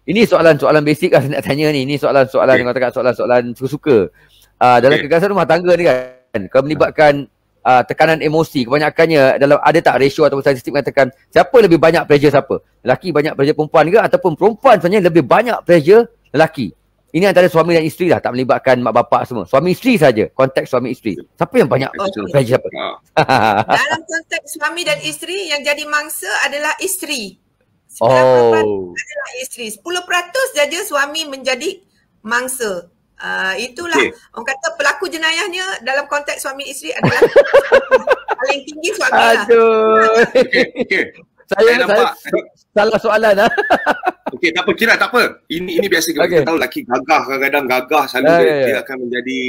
ini soalan-soalan basic lah saya nak tanya ni. Ini soalan-soalan yang katakan soalan-soalan suka-suka. Dalam keganasan rumah tangga ni kan, kalau melibatkan tekanan emosi, kebanyakannya dalam ada tak ratio atau statistik mengatakan siapa lebih banyak pressure siapa? Lelaki banyak pressure perempuan ke ataupun perempuan sebenarnya lebih banyak pressure lelaki? Ini antara suami dan isteri lah, tak melibatkan mak bapak semua. Suami isteri saja, konteks suami isteri. Siapa yang banyak pressure siapa? Dalam konteks suami dan isteri yang jadi mangsa adalah isteri. 90% adalah isteri. 10% saja suami menjadi mangsa. Itulah orang kata pelaku jenayahnya dalam konteks suami isteri adalah paling tinggi suami lah. Saya salah soalan Okey, tak apa Kira, tak apa. Ini biasa kita tahu lelaki gagah, kadang-kadang gagah selalu dia akan menjadi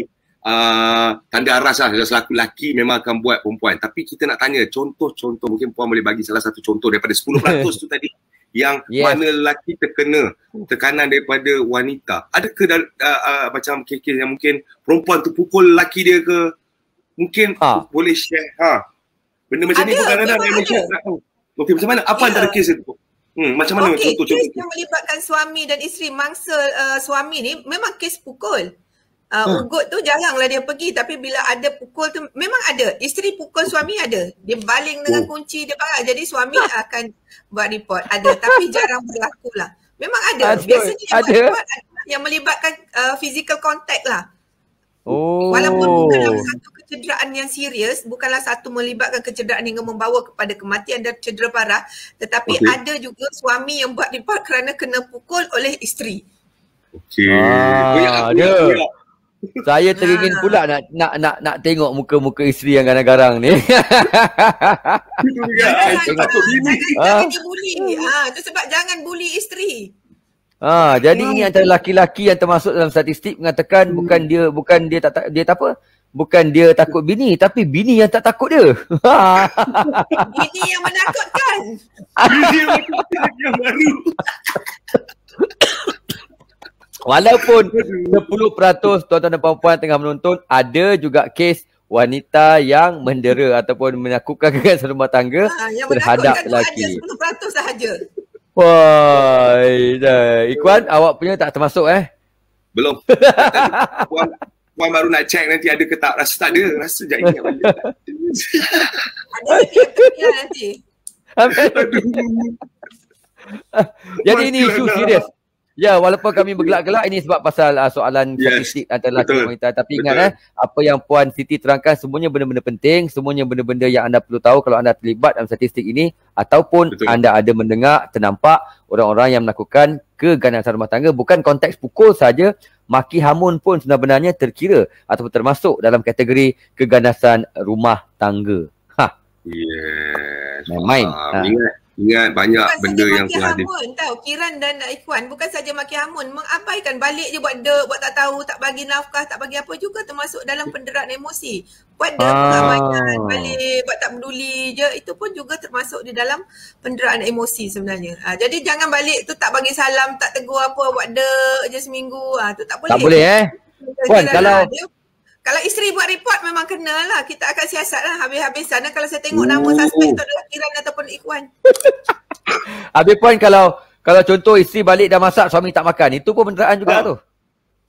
tanda aras lah. Selaku lelaki memang akan buat perempuan. Tapi kita nak tanya contoh-contoh, mungkin Puan boleh bagi salah satu contoh daripada 10% tu tadi yang mana lelaki terkena tekanan daripada wanita. Adakah macam kes-kes yang mungkin perempuan tu pukul lelaki dia ke? Mungkin boleh share benda macam ni pun kadang-kadang Malaysia nak tahu. Okey, macam mana? Apa antara kes itu? Macam mana contoh-contoh? Kes yang melibatkan suami dan isteri, mangsa suami ni memang kes pukul. Ugut tu jaranglah dia pergi, tapi bila ada pukul tu memang ada. Isteri pukul suami ada. Dia baling dengan kunci dia pakai. Jadi suami akan buat report. Ada, tapi jarang berlaku lah. Memang ada. Biasanya yang buat report adalah yang melibatkan physical contact lah. Walaupun bukan dalam satu kecederaan yang serius, bukanlah satu melibatkan kecederaan yang membawa kepada kematian dan cedera parah, tetapi ada juga suami yang buat report kerana kena pukul oleh isteri. Ada. Saya teringin pula nak tengok muka-muka isteri yang garang-garang ni. Jangan dibuli. Itu sebab jangan buli isteri. Jadi ini antara laki-laki yang termasuk dalam statistik mengatakan bukan dia takut bini, tapi bini yang tak takut dia. Bini yang menakutkan. Bini yang baru. Walaupun 10% tuan-tuan dan puan-puan tengah menonton, ada juga kes wanita yang mendera ataupun melakukan kekerasan rumah tangga terhadap lelaki. 10% sahaja. Wah, Ikhwan, awak punya tak termasuk Belum. Puan baru nak check nanti ada ke tak. Rasa tak ada. Rasa sekejap ingat balik. Ada nanti. Jadi ini isu serius. Ya, walaupun kami bergelak-gelak, ini sebab pasal soalan statistik antara lelaki dan wanita. Tapi ingat apa yang Puan Siti terangkan semuanya benda-benda penting, semuanya benda-benda yang anda perlu tahu kalau anda terlibat dalam statistik ini, ataupun anda ada mendengar, ternampak orang-orang yang melakukan keganasan rumah tangga. Bukan konteks pukul saja, maki hamun pun sebenarnya terkira ataupun termasuk dalam kategori keganasan rumah tangga. Yes. Main. Ingat banyak bukan benda yang telah ada. Tahu Kiran dan Ikhwan bukan saja maki hamun, mengabaikan balik je buat tak tahu, tak bagi nafkah, tak bagi apa juga termasuk dalam penderaan emosi. Buat pengabaikan balik, buat tak peduli je, itu pun juga termasuk di dalam penderaan emosi sebenarnya. Jadi jangan balik tu tak bagi salam, tak tegur apa, buat je seminggu, tu tak boleh. Tak boleh Puan, kalau isteri buat report memang kenalah. Kita akan siasat lah habis-habisan. Kalau saya tengok nama suspek tu adalah Kiran ataupun Ikhwan. Habis Puan, kalau contoh isteri balik dah masak, suami tak makan, itu pun penderaan juga tu.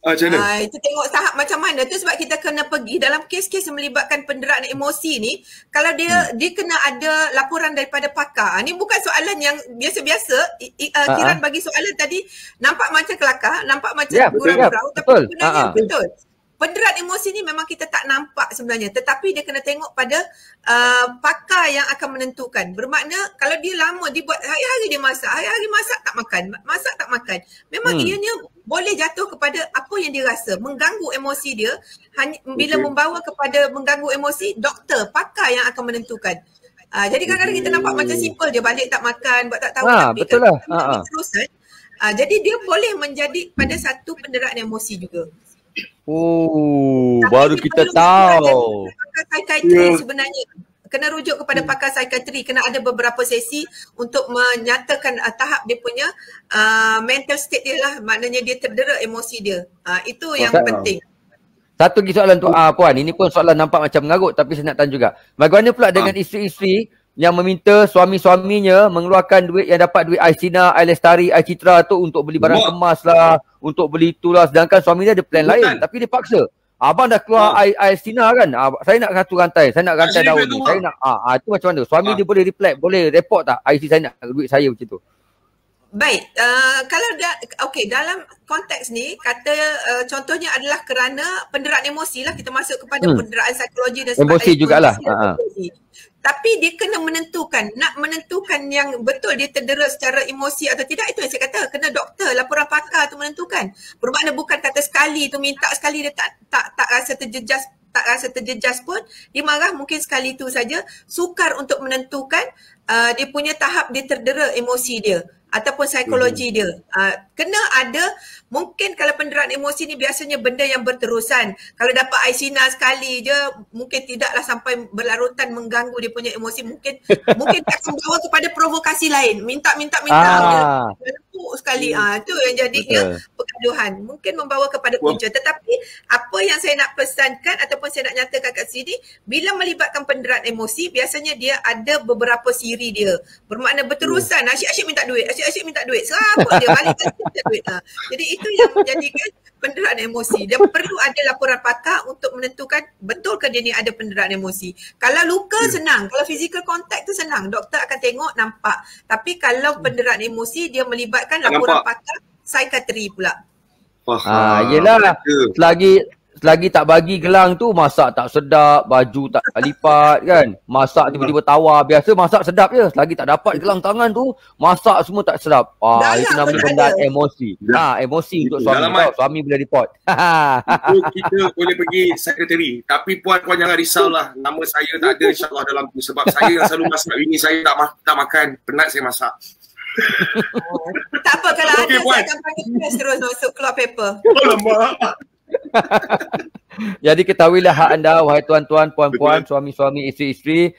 Macam mana? Itu tengok tahap macam mana. Tu sebab kita kena pergi dalam kes-kes yang melibatkan penderaan emosi ni. Kalau dia kena ada laporan daripada pakar. Ni bukan soalan yang biasa-biasa. Kiran bagi soalan tadi nampak macam kelakar, nampak macam gurau-gurau. Tapi sebenarnya betul. Penderaan emosi ni memang kita tak nampak sebenarnya, tetapi dia kena tengok pada pakar yang akan menentukan. Bermakna kalau dia lama dibuat hari-hari dia masak, hari-hari masak tak makan, memang ianya boleh jatuh kepada apa yang dia rasa, mengganggu emosi dia. Bila membawa kepada mengganggu emosi, doktor, pakar yang akan menentukan. Jadi kadang-kadang kita nampak macam simple je, balik tak makan, buat tak tahu, tapi betul lah. Terusan, jadi dia boleh menjadi pada satu penderaan emosi juga. Baru kita tahu. Pakar psikiatri sebenarnya kena rujuk kepada pakar psikiatri, kena ada beberapa sesi untuk menyatakan tahap dia punya mental state dia lah, maknanya dia terdera emosi dia. Itu yang penting. Satu lagi soalan tu Puan, ini pun soalan nampak macam mengarut tapi saya nak tanya juga. Bagaimana pula dengan isteri-isteri yang meminta suami-suaminya mengeluarkan duit yang dapat duit Aisina, Ailestari, Aicitra tu untuk beli barang kemas lah, untuk beli itulah, sedangkan suami dia ada plan lain tapi dia paksa. Abang dah keluar Aisina kan, saya nak satu rantai, saya nak rantai daun ni, saya nak itu macam mana? Suami dia boleh reflect, boleh report tak IC saya nak duit saya macam tu? Baik, kalau dalam konteks ni kata contohnya adalah kerana penderaan emosi lah, kita masuk kepada penderaan psikologi dan emosi jugalah. Tapi dia kena nak menentukan yang betul dia terdera secara emosi atau tidak, itu yang saya kata kena doktor, laporan pakar tu menentukan. Bermakna bukan kata sekali tu minta sekali dia tak rasa terjejas pun, dia marah mungkin sekali tu saja, sukar untuk menentukan dia punya tahap dia terdera emosi dia ataupun psikologi dia. Kena ada, mungkin kalau penderaan emosi ni biasanya benda yang berterusan. Kalau dapat Aisina sekali je, mungkin tidaklah sampai berlarutan mengganggu dia punya emosi. Mungkin tak membawa kepada provokasi lain. Minta. Lempuk sekali. Itu yang jadinya pergaduhan. Mungkin membawa kepada punca. Tetapi apa yang saya nak pesankan ataupun saya nak nyatakan kat sini, bila melibatkan penderaan emosi, biasanya dia ada beberapa siri dia. Bermakna berterusan. Asyik-asyik minta duit. Serapa dia balik minta duit. Jadi itu yang menjadikan penderaan emosi. Dia perlu ada laporan pakar untuk menentukan betul ke dia ni ada penderaan emosi. Kalau luka senang, kalau physical contact tu senang, doktor akan tengok nampak. Tapi kalau penderaan emosi dia melibatkan laporan pakar psikiatri pula. Yelah, selagi tak bagi gelang tu, masak tak sedap, baju tak lipat kan. Masak tiba-tiba tawar, biasa masak sedap je. Selagi tak dapat gelang tangan tu, masak semua tak sedap. Itu namanya benda emosi. Emosi untuk suami tau. Suami boleh report. Kita boleh pergi sekretari. Tapi puan jangan risaulah. Nama saya tak ada insyaAllah dalam tu. Sebab saya yang selalu masak. Ini saya tak makan. Penat saya masak. Tak apa, kalau ada saya akan panggil terus masuk keluar paper. Jadi ketahuilah hak anda, wahai tuan-tuan, puan-puan, suami-suami, isteri-isteri,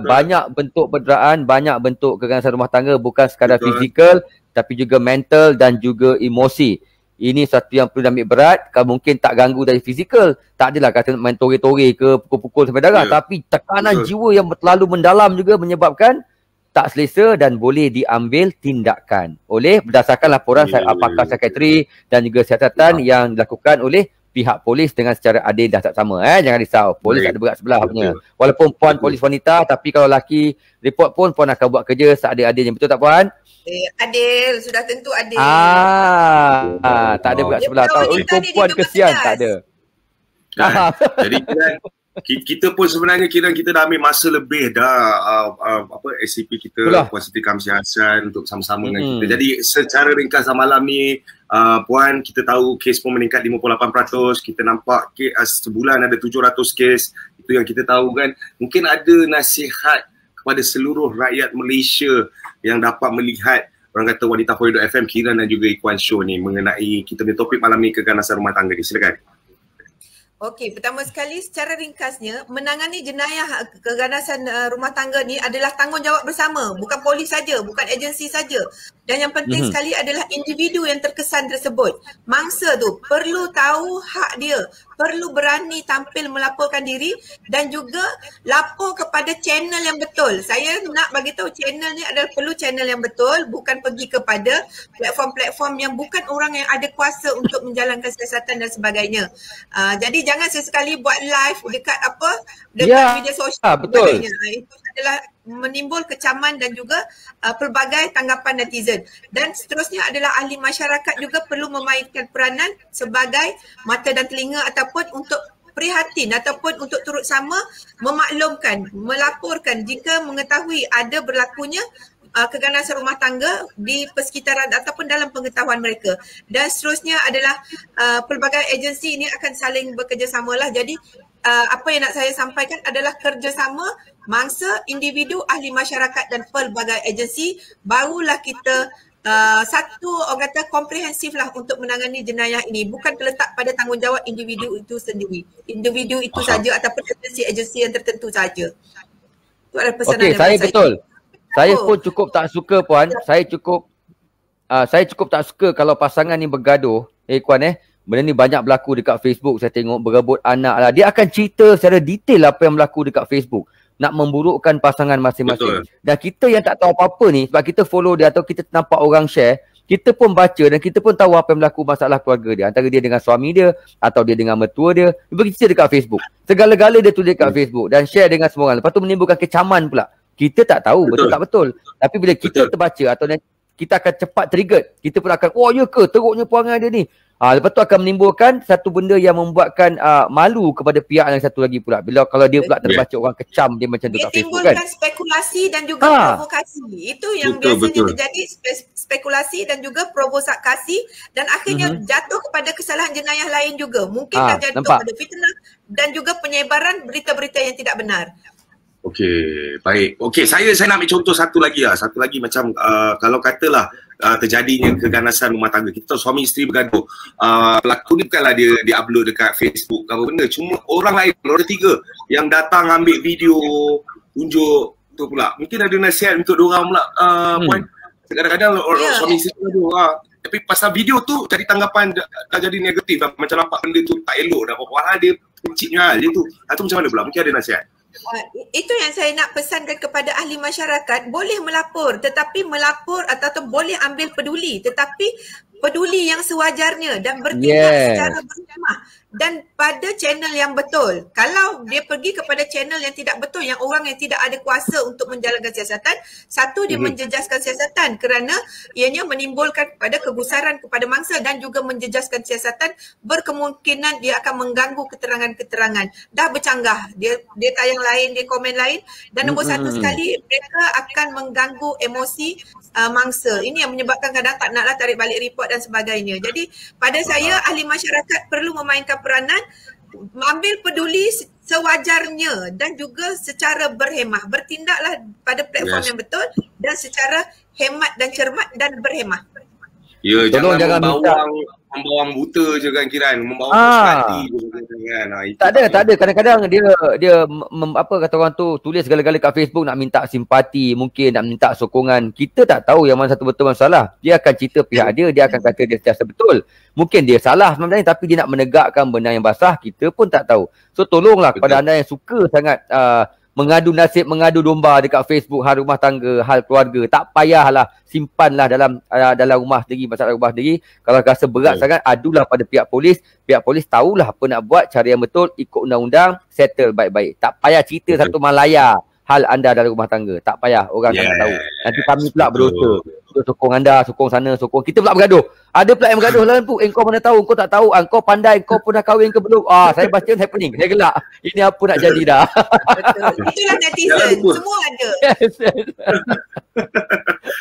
banyak bentuk penderaan, banyak bentuk keganasan rumah tangga, bukan sekadar fizikal tapi juga mental dan juga emosi. Ini satu yang perlu ambil berat. Kalau mungkin tak ganggu dari fizikal, tak adalah kata main tore-tore ke pukul-pukul sampai darah, tapi tekanan jiwa yang terlalu mendalam juga menyebabkan tak selesa dan boleh diambil tindakan oleh berdasarkan laporan pakar psikiatri dan juga siasatan yang dilakukan oleh pihak polis dengan secara adil dan saksama. Jangan risau, polis tak ada berat sebelah punya. Walaupun puan polis wanita, tapi kalau lelaki report pun puan akan buat kerja seadil-adilnya. Betul tak puan? Adil, sudah tentu adil. Tak ada berat sebelah. Kalau perempuan kesian tak ada. Jadi kita pun sebenarnya kita dah ambil masa lebih dah SCP kita, Puan Siti Kamsiah Hassan, untuk sama-sama dengan kita. Jadi secara ringkas malam ni, Puan, kita tahu kes pun meningkat 58%. Kita nampak sebulan ada 700 kes. Itu yang kita tahu kan. Mungkin ada nasihat kepada seluruh rakyat Malaysia yang dapat melihat orang kata Wanita for Hidup FM, Kiran dan juga Ikhwan Show ni mengenai kita punya topik malam ni, keganasan rumah tangga ni. Silakan. Okey, pertama sekali secara ringkasnya, menangani jenayah keganasan rumah tangga ni adalah tanggungjawab bersama, bukan polis saja, bukan agensi saja. Dan yang penting sekali adalah individu yang terkesan tersebut. Mangsa tu perlu tahu hak dia, perlu berani tampil melaporkan diri dan juga lapor kepada channel yang betul. Saya nak bagi tahu channel ni adalah perlu channel yang betul, bukan pergi kepada platform-platform yang bukan orang yang ada kuasa untuk menjalankan siasatan dan sebagainya. Jadi jangan sesekali buat live dekat media sosial. Betul. Itu adalah menimbul kecaman dan juga pelbagai tanggapan netizen. Dan seterusnya adalah ahli masyarakat juga perlu memainkan peranan sebagai mata dan telinga ataupun untuk prihatin ataupun untuk turut sama memaklumkan, melaporkan jika mengetahui ada berlakunya keganasan rumah tangga di persekitaran ataupun dalam pengetahuan mereka. Dan seterusnya adalah pelbagai agensi ini akan saling bekerjasamalah. Jadi apa yang nak saya sampaikan adalah kerjasama mangsa, individu, ahli masyarakat dan pelbagai agensi, barulah kita satu orang kata komprehensif lah untuk menangani jenayah ini. Bukan terletak pada tanggungjawab individu itu sendiri, individu itu saja ataupun agensi-agensi yang tertentu saja. Itu adalah pesanan. Okey, saya betul. Saya pun cukup tak suka, Puan. Saya cukup tak suka kalau pasangan ni bergaduh. Puan benda ni banyak berlaku dekat Facebook. Saya tengok berebut anak lah. Dia akan cerita secara detail apa yang berlaku dekat Facebook. Nak memburukkan pasangan masing-masing. Dan kita yang tak tahu apa-apa ni, sebab kita follow dia atau kita nampak orang share, kita pun baca dan kita pun tahu apa yang berlaku masalah keluarga dia. Antara dia dengan suami dia atau dia dengan mertua dia. Dia bercerita dekat Facebook. Segala-gala dia tulis dekat Facebook dan share dengan semua orang. Lepas tu menimbulkan kecaman pula. Kita tak tahu betul tak betul. Tapi bila kita terbaca atau kita akan cepat trigger. Kita pun akan, oh ya ke teruknya perangai dia ni. Lepas tu akan menimbulkan satu benda yang membuatkan malu kepada pihak yang satu lagi pula. Bila kalau dia pula terbaca orang kecam dia macam tu kat Facebook kan. Dia timbulkan spekulasi dan juga provokasi. Itu yang biasanya terjadi, spekulasi dan juga provokasi dan akhirnya jatuh kepada kesalahan jenayah lain juga. Mungkin jatuh kepada fitnah dan juga penyebaran berita-berita yang tidak benar. Okey, baik. Okey, saya nak ambil contoh satu lagi lah. Satu lagi macam kalau katalah terjadinya keganasan rumah tangga. Kita tahu suami isteri bergaduh. Pelaku ni bukanlah dia upload dekat Facebook apa benda. Cuma orang lain, orang ketiga yang datang ambil video, tunjuk tu pula. Mungkin ada nasihat untuk diorang pula, Puan. Kadang-kadang suami isteri bergaduh. Tapi pasal video tu jadi tanggapan dah jadi negatif. Macam nampak benda tu tak elok dah. Padahal dia pencitnya hal dia tu. Atau macam mana pula? Mungkin ada nasihat. Itu yang saya nak pesankan kepada ahli masyarakat, boleh melapor tetapi melapor atau boleh ambil peduli tetapi peduli yang sewajarnya dan bertindak secara berhikmah. dan pada channel yang betul. Kalau dia pergi kepada channel yang tidak betul, yang orang yang tidak ada kuasa untuk menjalankan siasatan, satu dia menjejaskan siasatan kerana ianya menimbulkan pada kegusaran kepada mangsa dan juga menjejaskan siasatan, berkemungkinan dia akan mengganggu keterangan-keterangan. Dah bercanggah, dia tayang lain, dia komen lain, dan nombor satu sekali mereka akan mengganggu emosi mangsa. Ini yang menyebabkan kadang tak naklah tarik balik report dan sebagainya. Jadi pada saya ahli masyarakat perlu memainkan peranan, ambil peduli sewajarnya dan juga secara berhemah. Bertindaklah pada platform yang betul dan secara hemat dan cermat dan berhemah. Ya, jangan membawang buta je kan Kiran, membawang hati je kan. Tak ada. Kadang-kadang dia apa kata orang tu, tulis segala-gala kat Facebook nak minta simpati, mungkin nak minta sokongan. Kita tak tahu yang mana satu betul mana salah. Dia akan cerita pihak dia akan kata dia sentiasa betul. Mungkin dia salah sebenarnya tapi dia nak menegakkan benda yang basah, kita pun tak tahu. So tolonglah kepada anda yang suka sangat mengadu nasib, mengadu domba dekat Facebook, hal rumah tangga, hal keluarga, tak payahlah, simpanlah dalam rumah sendiri, masalah rumah sendiri. Kalau rasa berat sangat, adulah pada pihak polis. Pihak polis tahulah apa nak buat, cara yang betul, ikut undang-undang, settle baik-baik. Tak payah cerita satu Malaya hal anda dalam rumah tangga. Tak payah, orang tak tahu. Nanti kami pula berdosa. Sokong anda, sokong sana, sokong. Kita pula bergaduh. Ada pula yang bergaduh lah tu. Kau mana tahu, kau tak tahu. Kau pandai, kau pun dah kahwin ke belum? Saya baca happening. Saya gelak. Ini apa nak jadi dah. Betul. Itulah netizen. Semua ada.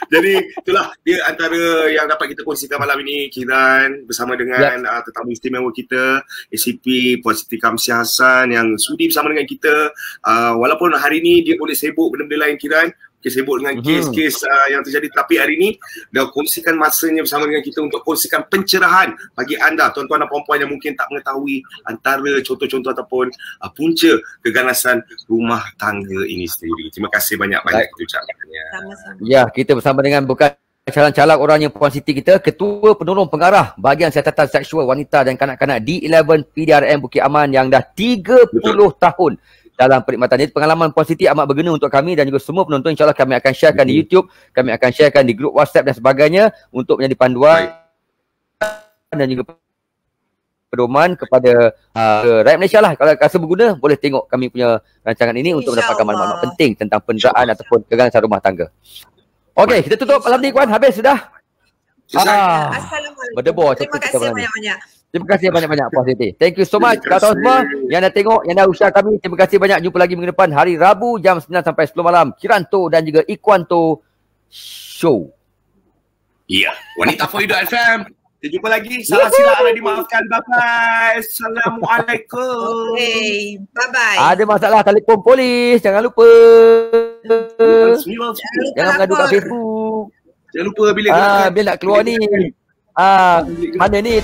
Jadi itulah dia antara yang dapat kita kongsikan malam ini, Kiran, bersama dengan tetamu istimewa kita, ACP Puan Siti Kamsiah Hassan yang sudi bersama dengan kita. Walaupun hari ini dia boleh sibuk benda-benda lain, Kiran, sibuk dengan kes-kes yang terjadi, tapi hari ini dah kongsikan masanya bersama dengan kita untuk kongsikan pencerahan bagi anda tuan-tuan dan puan-puan yang mungkin tak mengetahui antara contoh-contoh ataupun punca keganasan rumah tangga ini sendiri. Terima kasih banyak-banyak kita ucapkannya. Ya, kita bersama dengan bukan calon-calon orangnya Puan Siti kita, Ketua Penolong Pengarah Bahagian Siasatan Seksual Wanita dan Kanak-Kanak D11 PDRM Bukit Aman yang dah 30 tahun dalam perkhidmatan. Jadi pengalaman Puan Siti amat berguna untuk kami dan juga semua penonton. InsyaAllah kami akan sharekan di YouTube, kami akan sharekan di grup WhatsApp dan sebagainya untuk menjadi panduan dan juga pedoman kepada rakyat Malaysia lah. Kalau rasa berguna, boleh tengok kami punya rancangan ini untuk mendapatkan maklumat penting tentang penderaan ataupun keganasan rumah tangga. Okey, kita tutup malam ni, Puan. Habis sudah? Assalamualaikum. Berdebur. Terima kasih banyak-banyak. Terima kasih banyak-banyak Puan Siti. Thank you so much kawan semua yang dah tengok, yang dah usia kami. Terima kasih banyak. Jumpa lagi minggu depan hari Rabu jam 9 sampai 10 malam. Kiranto dan juga Ikwanto Show. Ya, Wanita for Hidup FM. Kita jumpa lagi. Salah silap ada dimaafkan. Bye-bye. Assalamualaikum. Okay, bye-bye. Ada masalah telefon polis. Jangan lupa. Jangan mengadu kat Facebook. Jangan lupa bila bila nak keluar ni. Mana ni?